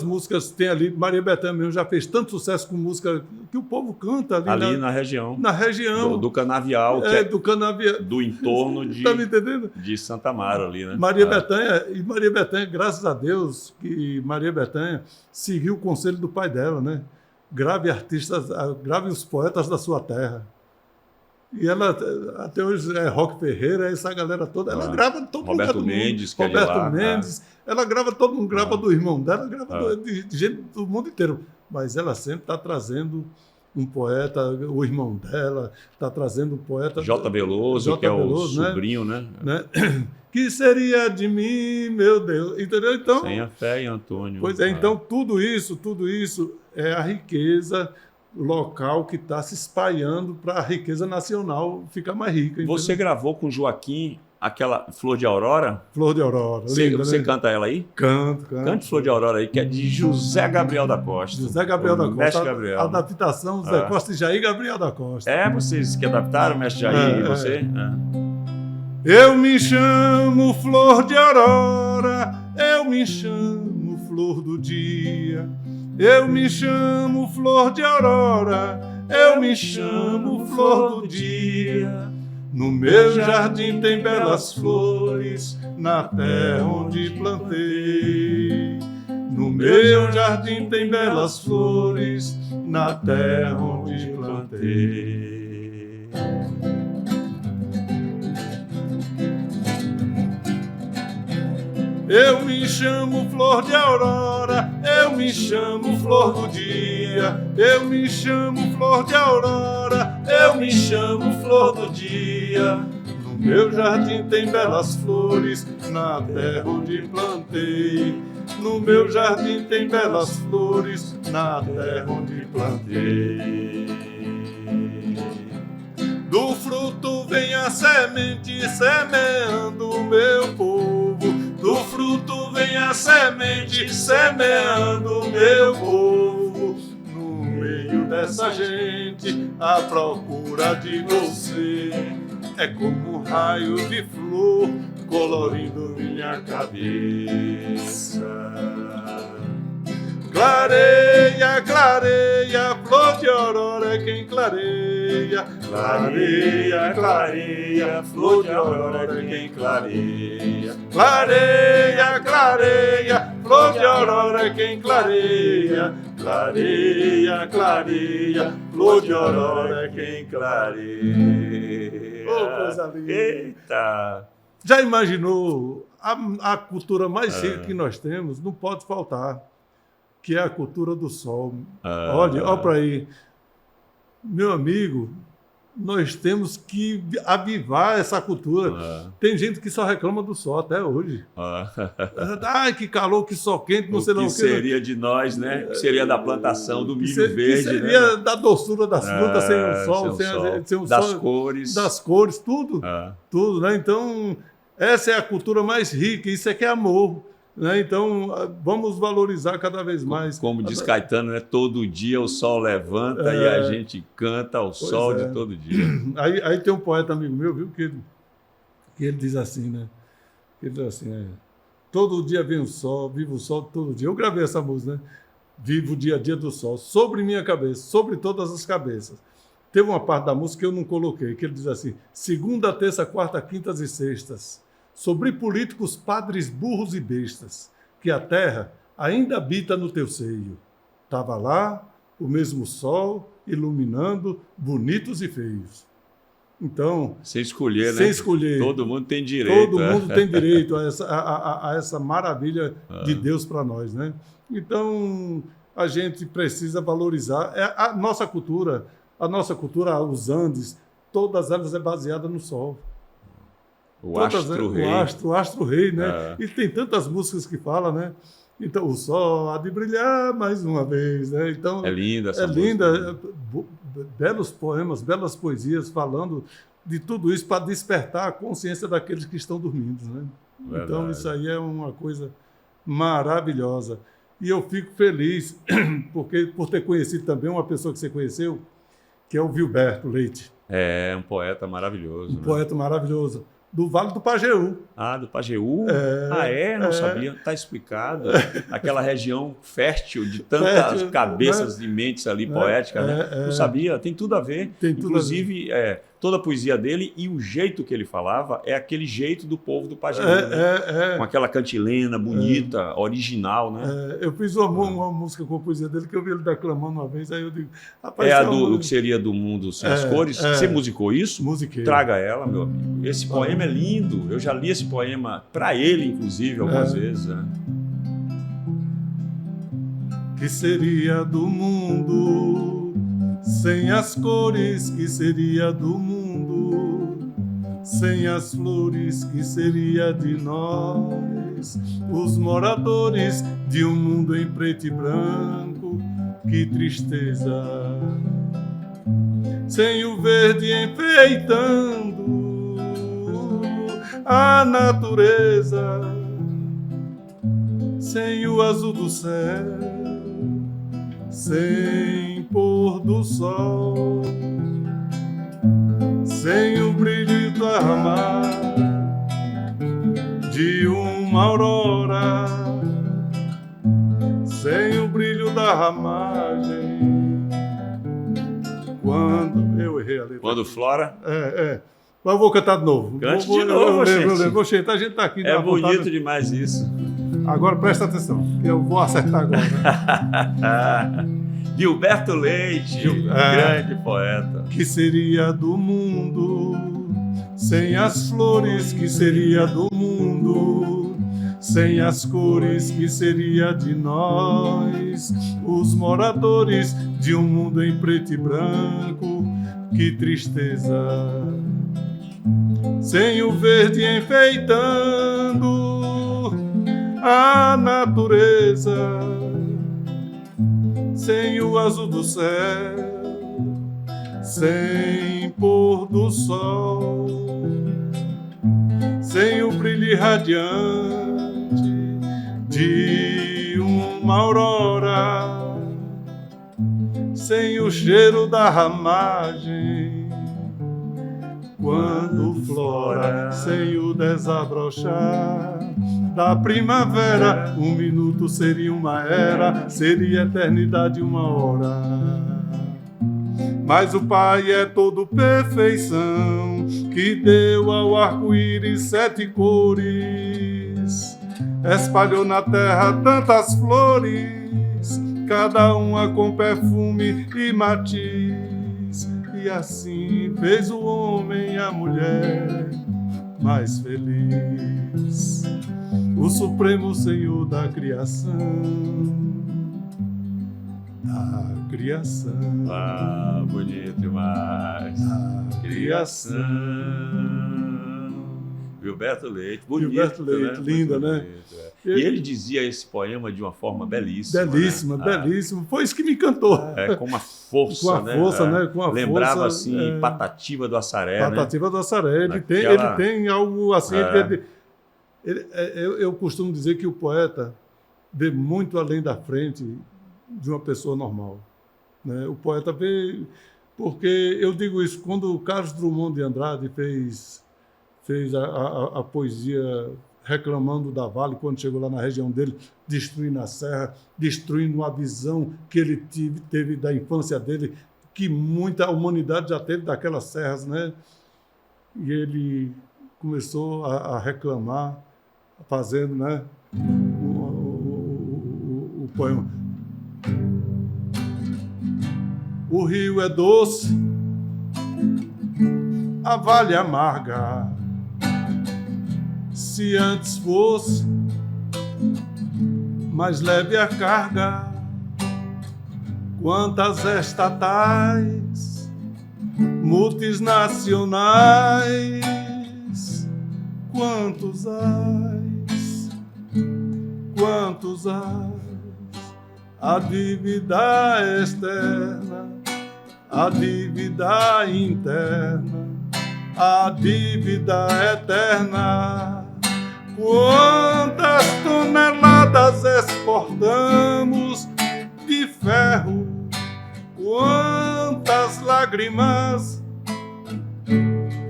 músicas tem ali. Maria Bethânia mesmo já fez tanto sucesso com música que o povo canta ali na região. Na região. Do Canavial. Do Canavial. Do entorno tá me entendendo? De Santa Amaro ali, né? Maria Bethânia, graças a Deus, que Maria Bethânia seguiu o conselho do pai dela, né? Grave os poetas da sua terra. E ela, até hoje, Roque Ferreira, essa galera toda, ela grava todo mundo. Roberto Mendes, ela grava, todo mundo grava do irmão dela, grava de gente do mundo inteiro. Mas ela sempre está trazendo um poeta, o irmão dela, está trazendo um poeta... J. Veloso, que é o sobrinho, né? Que seria de mim, meu Deus, entendeu? Então, sem a fé em Antônio. Pois é, então tudo isso é a riqueza local que está se espalhando para a riqueza nacional ficar mais rica. Entendeu? Você gravou com Joaquim aquela Flor de Aurora. Flor de Aurora. Linda, Você né? canta ela aí? Canto. Cante Flor de Aurora aí, que é de José Gabriel da Costa. José Gabriel da Costa. Mestre Gabriel. A adaptação José Costa e Jair Gabriel da Costa. Vocês que adaptaram, Mestre Jair, e você? Eu me chamo Flor de Aurora, eu me chamo Flor do Dia. Eu me chamo Flor de Aurora, eu me chamo Flor do Dia. No meu jardim tem belas flores, na terra onde plantei. No meu jardim tem belas flores, na terra onde plantei. Eu me chamo Flor de Aurora, eu me chamo Flor do Dia. Eu me chamo Flor de Aurora, eu me chamo Flor do Dia. No meu jardim tem belas flores, na terra onde plantei. No meu jardim tem belas flores, na terra onde plantei. Do fruto vem a semente, semeando o meu povo. Do fruto vem a semente, semeando o meu povo. No meio dessa gente, a procura de você é como um raio de flor, colorindo minha cabeça. Clareia, clareia, Flor de Aurora é quem clareia. Clareia, clareia, Flor de Aurora é quem clareia. Clareia, clareia, Flor de Aurora é quem clareia. Clareia, clareia, Flor de Aurora é quem clareia. Oh, coisa linda. Eita! Já imaginou a cultura mais rica que nós temos? Não pode faltar, que é a cultura do sol. Olha para aí. Meu amigo, nós temos que avivar essa cultura. Tem gente que só reclama do sol até hoje. Ai, que calor, que sol quente, não sei lá o que. Seria de nós, né? Que seria da plantação do milho verde. Que seria, né? Da doçura das frutas, sem o sol, sem o das sol, cores. Das cores, tudo. Tudo, né? Então, essa é a cultura mais rica, isso é que é amor. Né? Então, vamos valorizar cada vez mais. Como diz Caetano, né? Todo dia o sol levanta e a gente canta ao sol de todo dia. Aí tem um poeta amigo meu, viu, que ele diz assim, né? Ele diz assim, todo dia vem o sol, vivo o sol todo dia. Eu gravei essa música, né? Vivo o dia a dia do sol, sobre minha cabeça, sobre todas as cabeças. Teve uma parte da música que eu não coloquei, que ele diz assim, segunda, terça, quarta, quintas e sextas, sobre políticos, padres, burros e bestas, que a terra ainda habita no teu seio. Estava lá o mesmo sol iluminando bonitos e feios. Então, sem escolher, né? Sem escolher. Todo mundo tem direito. Todo mundo tem direito a essa maravilha de Deus para nós, né? Então, a gente precisa valorizar. A nossa cultura, os Andes, todas elas é baseada no sol. O astro-rei. O astro-rei, né? E tem tantas músicas que falam, né? Então, o sol há de brilhar mais uma vez, né? Então, é linda essa música. Linda. Belos poemas, belas poesias falando de tudo isso para despertar a consciência daqueles que estão dormindo, né? Verdade. Então, isso aí é uma coisa maravilhosa. E eu fico feliz por ter conhecido também uma pessoa que você conheceu, que é o Vilberto Leite. É, um poeta maravilhoso. Poeta maravilhoso. Do Vale do Pajeú. Do Pajeú? Não sabia. Está explicado. Aquela região fértil de tantas cabeças e mentes ali poéticas, né? Não sabia. Tem tudo a ver. Inclusive, toda a poesia dele e o jeito que ele falava é aquele jeito do povo do Pajeú, né? Com aquela cantilena bonita, original, né? Eu fiz uma música com a poesia dele que eu vi ele declamando uma vez, aí eu digo... O que seria do mundo sem as cores? Você musicou isso? Musiquei. Traga ela, meu amigo. Esse poema é lindo. Eu já li esse poema para ele, inclusive, algumas vezes. Né? Que seria do mundo sem as cores? Que seria do mundo sem as flores? Que seria de nós, os moradores de um mundo em preto e branco? Que tristeza! Sem o verde enfeitando a natureza, sem o azul do céu, sem pôr do sol, sem o brilho da mar de uma aurora, sem o brilho da ramagem. Quando eu errei a letra. Quando flora. Mas eu vou cantar de novo. Cante de novo, gente. Vou chantar, a gente está aqui. É bonito demais isso. Agora presta atenção, eu vou acertar agora. Gilberto Leite, grande poeta. Que seria do mundo sem as flores? Que seria do mundo sem as cores? Que seria de nós, os moradores de um mundo em preto e branco? Que tristeza! Sem o verde enfeitando a natureza, sem o azul do céu, sem pôr do sol, sem o brilho radiante de uma aurora, sem o cheiro da ramagem quando flora, sem o desabrochar da primavera. Um minuto seria uma era, seria eternidade uma hora. Mas o Pai é todo perfeição, que deu ao arco-íris 7 cores, espalhou na terra tantas flores, cada uma com perfume e matiz. E assim fez o homem e a mulher mais feliz, o Supremo Senhor da criação. Da criação. Ah, bonito demais. Da Criação. Gilberto Leite, bonito. Gilberto Leite, né? linda, muito né? bonito, é. E ele dizia esse poema de uma forma belíssima. Belíssima, né? belíssima. Foi isso que me encantou. Com uma força, Com a força, né? Com a lembrava força, assim, Patativa do Assaré, Patativa do Assaré. Ele tem algo assim. Eu costumo dizer que o poeta vê muito além da frente de uma pessoa normal, né? O poeta vê, porque eu digo isso, quando o Carlos Drummond de Andrade fez a poesia reclamando da Vale, quando chegou lá na região dele, destruindo a serra, destruindo a visão que ele teve da infância dele, que muita humanidade já teve daquelas serras, né? E ele começou a reclamar, fazendo, né, o poema. O rio é doce, a vale amarga. Se antes fosse mais leve a carga, quantas estatais, multinacionais, quantos ais, a dívida externa, a dívida interna, a dívida eterna. Quantas toneladas exportamos de ferro, quantas lágrimas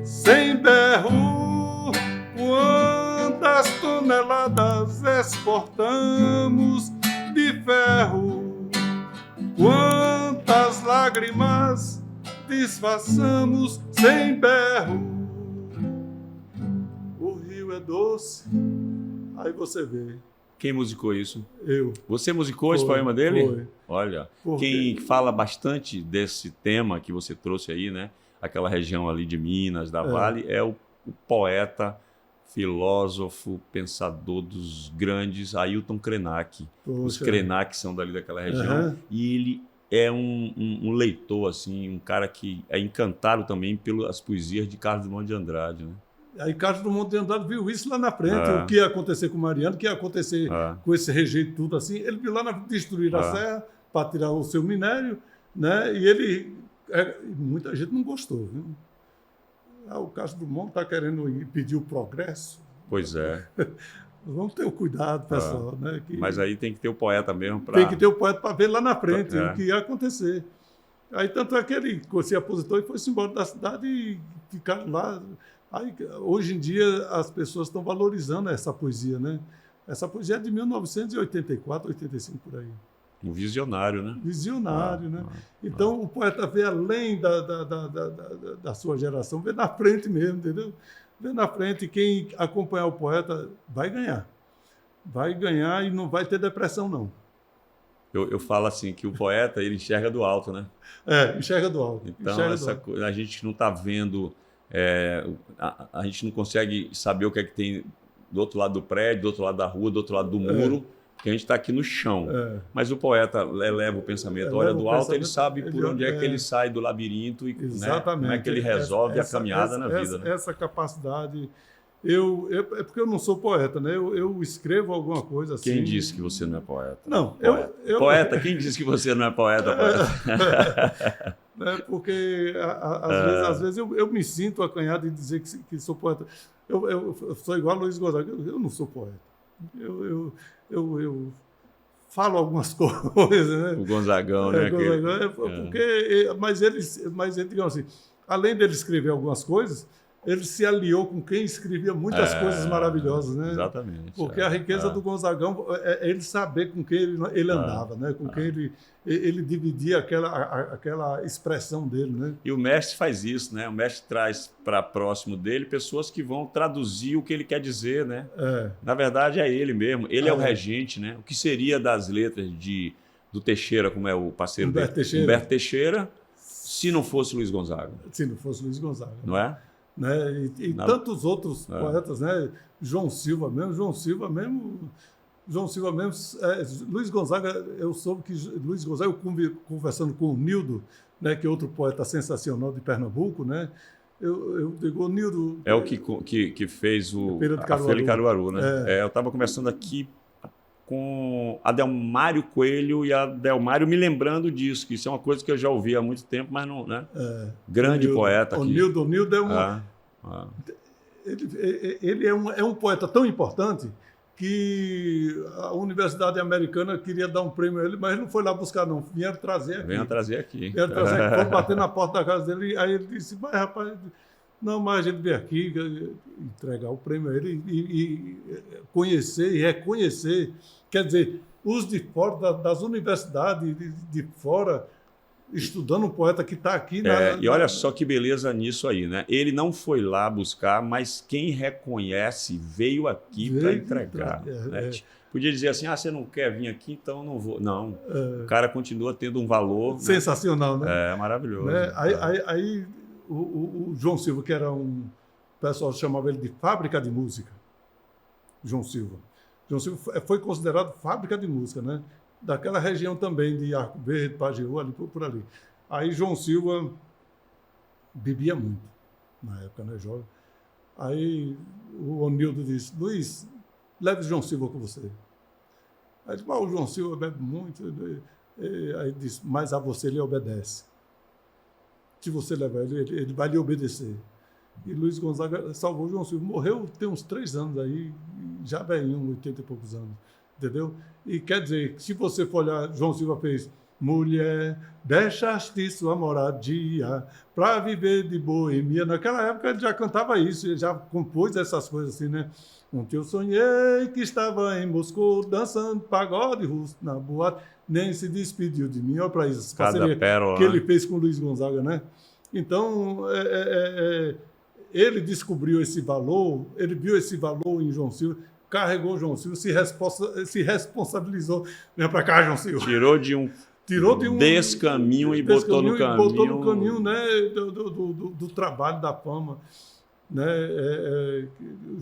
sem berro, quantas toneladas exportamos de ferro, quantas lágrimas disfarçamos sem berro. O rio é doce. Aí você vê. Quem musicou isso? Eu. Você musicou esse poema dele? Foi. Olha, Por quem quê? fala bastante desse tema que você trouxe aí, né? Aquela região ali de Minas, da Vale, é o poeta, filósofo, pensador dos grandes, Ailton Krenak. Os Poxa. Krenak são dali daquela região. Uhum. E ele é um leitor, assim, um cara que é encantado também pelas poesias de Carlos Drummond de Andrade, né? Aí Carlos Drummond de Andrade viu isso lá na frente, Ah. o que ia acontecer com Mariano, o que ia acontecer com esse rejeito tudo assim. Ele viu lá destruir a serra para tirar o seu minério, né? E ele... muita gente não gostou, viu? O Castro Drummond está querendo impedir o progresso. Pois é. Vamos ter o cuidado, pessoal. Né, Mas aí tem que ter o poeta mesmo para... Tem que ter o poeta para ver lá na frente o que ia acontecer. Aí tanto é que ele se aposentou e foi-se embora da cidade e ficaram lá. Aí, hoje em dia as pessoas estão valorizando essa poesia, né? Essa poesia é de 1984, 85, por aí. Um visionário, né? Visionário, né? Então o poeta vê além da sua geração, vê na frente mesmo, entendeu? Vê na frente, quem acompanhar o poeta vai ganhar. Vai ganhar e não vai ter depressão, não. Eu falo assim, que o poeta, ele enxerga do alto, né? Enxerga do alto. Então, a gente não está vendo, a gente não consegue saber o que é que tem do outro lado do prédio, do outro lado da rua, do outro lado do muro, porque a gente está aqui no chão. Mas o poeta eleva o pensamento, olha do alto, ele sabe por onde é que ele sai do labirinto e né, como é que ele resolve a caminhada na vida. Né? Essa capacidade... é porque eu não sou poeta, né? Eu escrevo alguma coisa assim. Quem disse que você não é poeta? Não, poeta, quem disse que você não é poeta? Porque às vezes eu me sinto acanhado em dizer que sou poeta. Eu sou igual a Luiz Gonzaga, eu não sou poeta. Eu falo algumas coisas, né? O Gonzagão, né? Mas ele, digamos assim, além dele escrever algumas coisas, ele se aliou com quem escrevia muitas coisas maravilhosas, né? Exatamente. Porque a riqueza do Gonzagão é ele saber com quem ele andava, né? Com quem ele dividia aquela expressão dele, né? E o mestre faz isso, né? O mestre traz para próximo dele pessoas que vão traduzir o que ele quer dizer, né? Na verdade, é ele mesmo. Ele é o regente, né? O que seria das letras do Teixeira, como é o parceiro dele? Humberto Teixeira, se não fosse Luiz Gonzaga. Se não fosse Luiz Gonzaga. Não é? Né? E tantos outros poetas, né? João Silva mesmo, Luiz Gonzaga, eu soube que Luiz Gonzaga, eu conversando com o Nildo, né, que é outro poeta sensacional de Pernambuco, né? Eu digo, Nildo... É o que fez a Feira de Caruaru, né? Eu estava conversando aqui com a Delmário Coelho e a Delmário me lembrando disso, que isso é uma coisa que eu já ouvi há muito tempo, mas não, né? Grande poeta aqui. O Nildo é ele é um poeta tão importante que a Universidade Americana queria dar um prêmio a ele, mas ele não foi lá buscar, não. Vieram trazer aqui. Vieram trazer aqui. Foram bater na porta da casa dele, aí ele disse, mas rapaz... Não, mas a gente veio aqui entregar o prêmio a ele e conhecer e reconhecer. Quer dizer, os de fora, das universidades de fora, estudando um poeta que está aqui. E olha só que beleza nisso aí, né? Ele não foi lá buscar, mas quem reconhece veio aqui para entregar. Né? Podia dizer assim, você não quer vir aqui, então não vou. Não, o cara continua tendo um valor... Sensacional, né? É maravilhoso. Né? Aí o João Silva, que era o pessoal chamava ele de fábrica de música. João Silva foi considerado fábrica de música, né? Daquela região também de Arco Verde, Pajeú, ali por ali. Aí João Silva bebia muito na época, né, jovem. Aí o Onildo disse, Luiz, leve o João Silva com você. Aí disse, o João Silva bebe muito. Aí disse, mas a você ele obedece. Se você levar ele vai lhe obedecer. E Luiz Gonzaga salvou João Silva. Morreu tem uns 3 anos aí, já velhinho, 80 e poucos anos. Entendeu? E quer dizer, se você for olhar, João Silva fez mulher, deixaste sua moradia para viver de boemia. Naquela época ele já cantava isso, ele já compôs essas coisas assim, né? Ontem eu sonhei que estava em Moscou dançando pagode russo na boate, nem se despediu de mim. Olha para isso, cada pérola que ele fez com o Luiz Gonzaga, né? Então, ele descobriu esse valor, ele viu esse valor em João Silva, carregou João Silva, se responsabilizou. Vem para cá, João Silva. Tirou de um descaminho e botou no caminho, né, do trabalho, da fama. Né?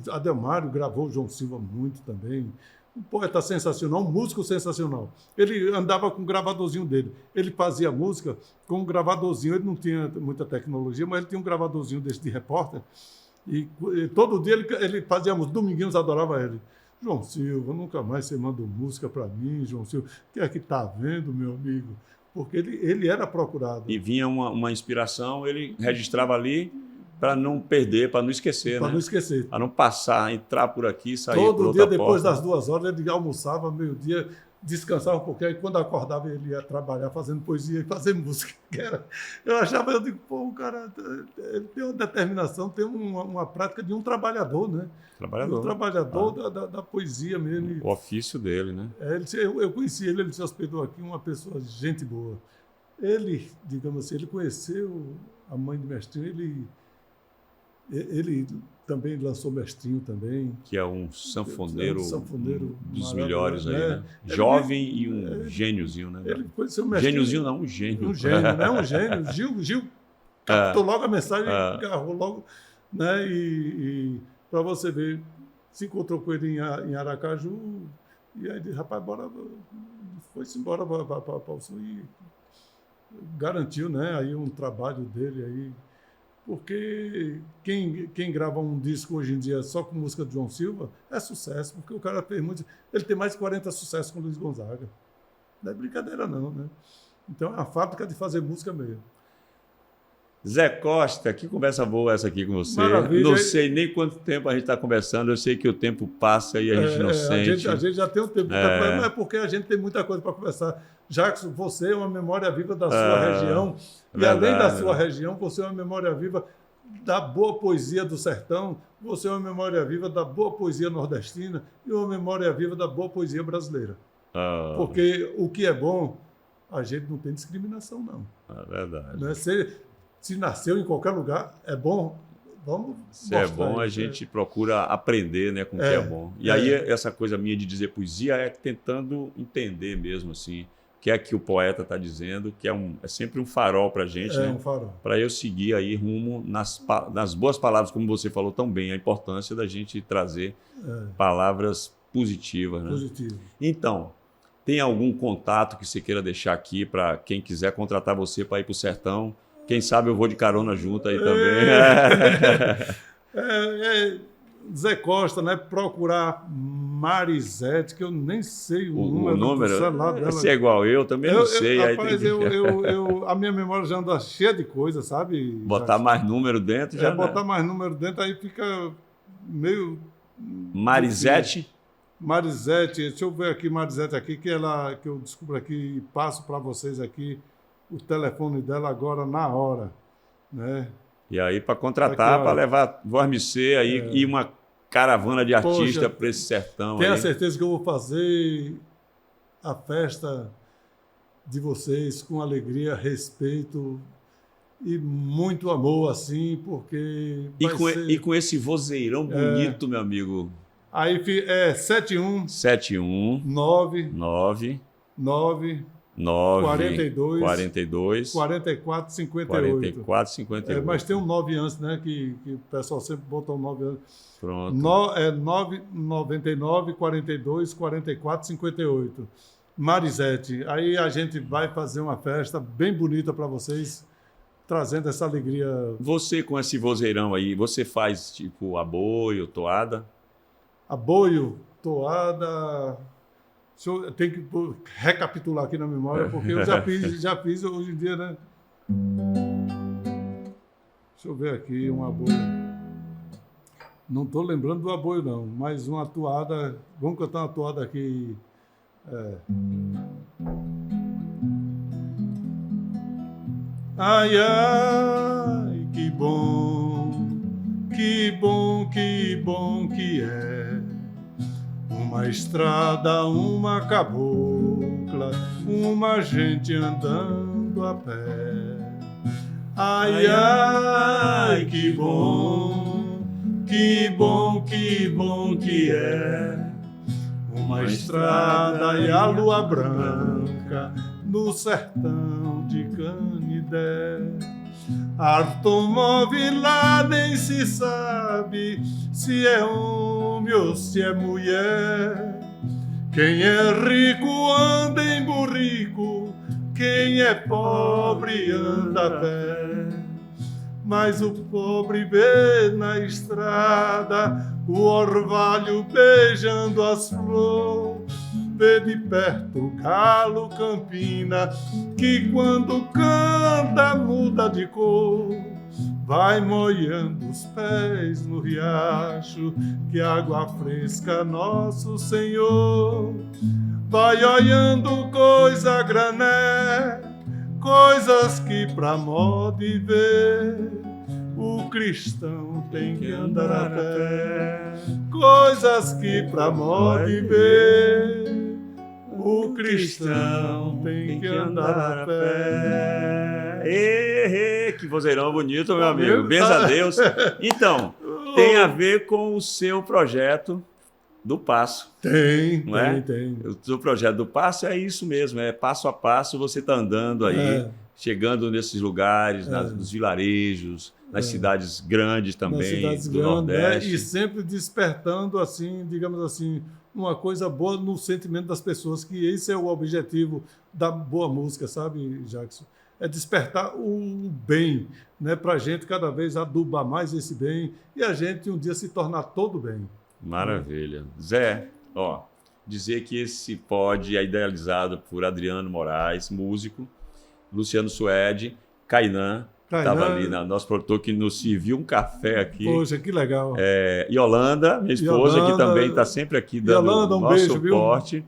Adelmário gravou João Silva muito também. Um poeta sensacional, um músico sensacional. Ele andava com o gravadorzinho dele. Ele fazia música com um gravadorzinho. Ele não tinha muita tecnologia, mas ele tinha um gravadorzinho desse de repórter. E todo dia ele fazia música. Dominguinhos adorava ele. João Silva, nunca mais você mandou música para mim, João Silva. O que é que está vendo, meu amigo? Porque ele era procurado. E vinha uma inspiração, ele registrava ali, Para não perder, para não esquecer, Para né? não esquecer. Para não passar, entrar por aqui e sair por Todo outra dia, depois porta. das 2 horas, ele almoçava, meio-dia, descansava um pouquinho, aí quando acordava ele ia trabalhar fazendo poesia e fazer música. Eu achava, eu digo, pô, o cara ele tem uma determinação, tem uma prática de um trabalhador, né? Trabalhador. Um trabalhador da poesia mesmo. O ofício dele, né? Eu conheci ele, ele se hospedou aqui, uma pessoa, gente boa. Ele, digamos assim, ele conheceu a mãe de Mestrinho, ele também lançou Mestrinho também. Que é um sanfoneiro, sanfoneiro dos melhores aí, né? Ele- Jovem e um gêniozinho, né? Ele conheceu o Mestrinho. Gêniozinho não, um gênio. Um gênio, né? Um gênio. Gil captou logo a mensagem, agarrou logo, né? E para você ver, se encontrou com ele em Aracaju, e aí disse, rapaz, bora, foi-se embora para o Sul e garantiu, né? Aí um trabalho dele aí. Porque quem grava um disco hoje em dia só com música de João Silva é sucesso, porque o cara fez muito. Ele tem mais de 40 sucessos com Luiz Gonzaga. Não é brincadeira, não, né? Então é uma fábrica de fazer música mesmo. Zé Costa, que conversa boa essa aqui com você. Maravilha. Não sei nem quanto tempo a gente está conversando, eu sei que o tempo passa e a gente não sente. A gente já tem um tempo, mas é porque a gente tem muita coisa para conversar. Jackson, você é uma memória viva da sua região, e verdade, além da sua região, você é uma memória viva da boa poesia do sertão, você é uma memória viva da boa poesia nordestina e uma memória viva da boa poesia brasileira. Porque o que é bom, a gente não tem discriminação, não. É verdade. Né? Se nasceu em qualquer lugar, é bom, vamos Se é mostrar bom, a isso, gente procura aprender, né, com o que é bom. E aí, essa coisa minha de dizer poesia é tentando entender mesmo, assim, o que é que o poeta está dizendo, que é sempre um farol para a gente, né? um farol. Para eu seguir aí rumo nas boas palavras, como você falou tão bem, a importância da gente trazer palavras positivas, né? Positivo. Então, tem algum contato que você queira deixar aqui para quem quiser contratar você para ir para o sertão? Quem sabe eu vou de carona junto aí também. Zé Costa, né? Procurar Marisete, que eu nem sei o número do número celular dela. se é igual eu também não sei. Rapaz, a minha memória já anda cheia de coisa, sabe? Botar mais número dentro já. Botar mais número dentro, aí fica meio. Marisete? Marisete, deixa eu ver aqui, Marisete aqui, que eu descubro aqui e passo para vocês aqui o telefone dela agora na hora, né? E aí para contratar, para levar Voz Missê aí e uma caravana de artistas para esse sertão. Tenha certeza que eu vou fazer a festa de vocês com alegria, respeito e muito amor, assim, porque e com esse vozeirão bonito, meu amigo. Aí é 71 9 42 44 58. Mas tem um 9 antes, né? Que o pessoal sempre bota um 9 antes. Pronto. 999 42 44 58. Marisete. Aí a gente vai fazer uma festa bem bonita para vocês, trazendo essa alegria. Você com esse vozeirão aí, você faz tipo aboio, toada? Aboio, toada. Eu tenho que recapitular aqui na memória, porque eu já fiz hoje em dia, né? Deixa eu ver aqui um aboio. Não estou lembrando do aboio, não, mas uma toada. Vamos cantar uma toada aqui. Ai, ai, que bom, que bom, que bom que é. Uma estrada, uma cabocla, uma gente andando a pé. Ai, ai, que bom, que bom, que bom que é. Uma estrada e a lua branca no sertão de Canidé. Automóvel lá nem se sabe se é homem ou se é mulher. Quem é rico anda em burrico, quem é pobre anda a pé. Mas o pobre vê na estrada o orvalho beijando as flores. Vê de perto o galo campina, que quando canta muda de cor. vai molhando os pés no riacho, que água fresca nosso Senhor. Vai olhando coisa a grané, coisas que pra modo de ver o cristão tem que andar a pé. Coisas que pra modo de ver o cristão tem que andar a pé. Que vozeirão bonito, meu amigo. Benza a Deus. Então, tem a ver com o seu projeto do Passo. Tem, não é? tem. O seu projeto do Passo é isso mesmo, é passo a passo você está andando aí, chegando nesses lugares, nos vilarejos, nas cidades grandes também, nas cidades do grandes, Nordeste. E sempre despertando, assim, digamos assim, uma coisa boa no sentimento das pessoas, que esse é o objetivo da boa música, sabe, Jackson? É despertar o bem, né, para a gente cada vez adubar mais esse bem e a gente um dia se tornar todo bem. Maravilha. Zé, ó, dizer que esse pod é idealizado por Adriano Moraes, músico, Luciano Suede, Kainan, estava ali, nosso produtor que nos serviu um café aqui. Poxa, que legal. Yolanda, minha esposa, que também está sempre aqui dando Yolanda, nosso beijo, suporte.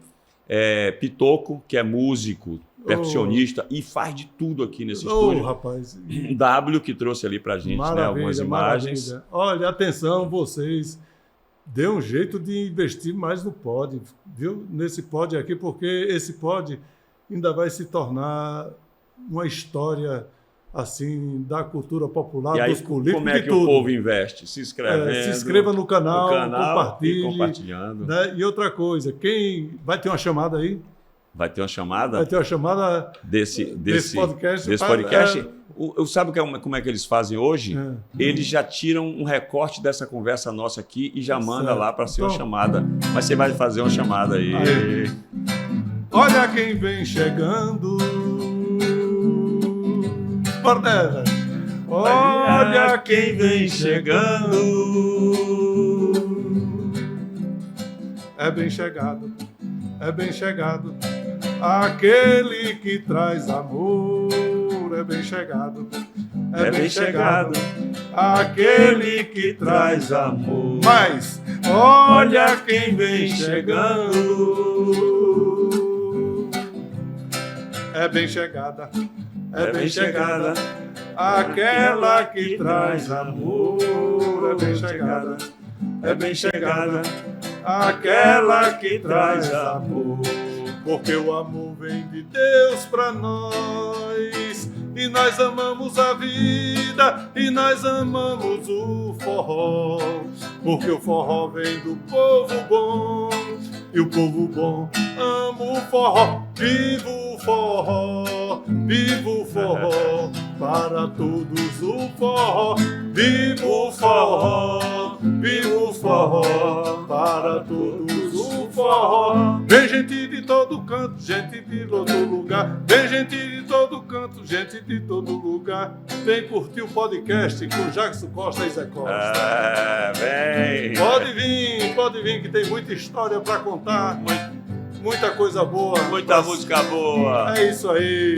Pitoco, que é músico, percussionista e faz de tudo aqui nesse estúdio. Rapaz. W, que trouxe ali pra gente, né, algumas imagens. Maravilha. Olha, atenção, vocês. Dê um jeito de investir mais no pod, viu? Nesse pod aqui, porque esse pod ainda vai se tornar uma história assim da cultura popular, e aí, dos políticos, como é que o povo investe? Se inscrevendo. Se inscreva no canal compartilhe. E compartilhando. Né? E outra coisa, quem vai ter uma chamada aí? Vai ter uma chamada? Vai ter uma chamada desse podcast. Desse podcast. Sabe como é que eles fazem hoje? Eles já tiram um recorte dessa conversa nossa aqui e já manda lá para ser uma chamada. Mas você vai fazer uma chamada aí. Olha quem vem chegando. Bora, olha quem vem chegando. É bem chegado, é bem chegado. Aquele que traz amor. É bem chegado, é bem chegado. Aquele que traz amor. Mas olha quem vem chegando. É bem chegada, é bem chegada. Aquela que traz amor. É bem chegada, é bem chegada. Aquela que traz amor. Porque o amor vem de Deus pra nós. E nós amamos a vida, e nós amamos o forró. Porque o forró vem do povo bom, e o povo bom ama o forró. Viva o forró, viva o forró, para todos o forró. Viva o forró, viva o forró, para todos o forró. Vem gente de todo canto, gente de todo lugar. Vem gente de todo canto, gente de todo lugar. Vem curtir o podcast com Jackson Costa e Zé Costa. Vem! Pode vir que tem muita história para contar. Muita coisa boa. Muita música boa. É isso aí.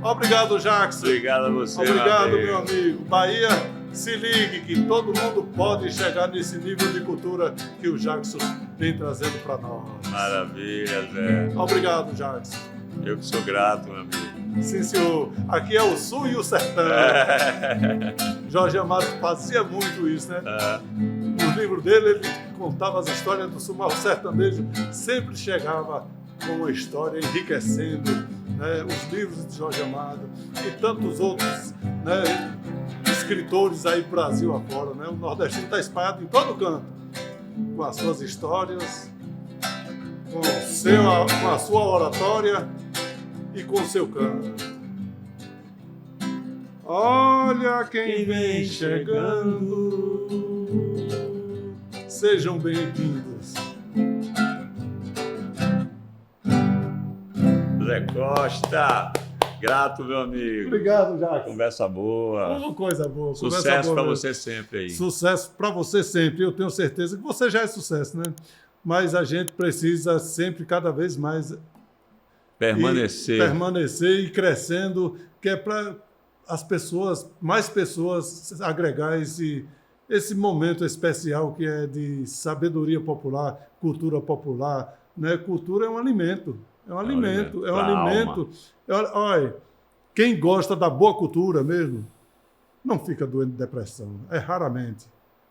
Obrigado, Jackson. Obrigado a você, obrigado, meu amigo. Bahia, se ligue que todo mundo pode chegar nesse nível de cultura que o Jackson vem trazendo para nós. Maravilha, Zé. Obrigado, Jackson. Eu que sou grato, meu amigo. Sim, senhor. Aqui é o Sul e o Sertão. Jorge Amado fazia muito isso, né? No livro dele, ele contava as histórias do Sul, mas o sertanejo sempre chegava com uma história enriquecendo, né? Os livros de Jorge Amado e tantos outros, né, escritores aí Brasil afora, né? O nordestino está espalhado em todo canto, com as suas histórias, com a sua oratória e com o seu canto. Olha quem vem chegando. Sejam bem-vindos. Zé Costa, grato, meu amigo. Obrigado, Jackson. Conversa boa. Uma coisa boa. Sucesso para você sempre aí. Sucesso para você sempre. Eu tenho certeza que você já é sucesso, né? Mas a gente precisa sempre, cada vez mais, permanecer e crescendo, que é para as pessoas, mais pessoas agregar esse momento especial que é de sabedoria popular, cultura popular, né? Cultura é um alimento, é um alimento. Olha, quem gosta da boa cultura mesmo, não fica doente de depressão. É raramente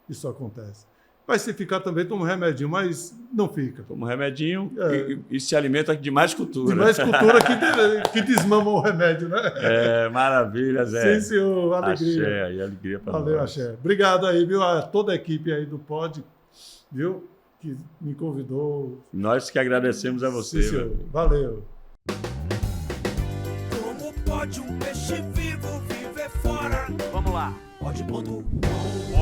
isso acontece. Vai se ficar também, toma um remedinho, mas não fica. Toma um remedinho e se alimenta de mais cultura. De mais cultura que desmama o remédio, né? Maravilha, Zé. Sim, senhor. Alegria. Axé, e alegria para nós. Valeu, Axé. Obrigado aí, viu? A toda a equipe aí do Pod, viu? Que me convidou. Nós que agradecemos a você. Sim, senhor. Valeu. Como pode um peixe vivo viver fora? Vamos lá. Pode.com.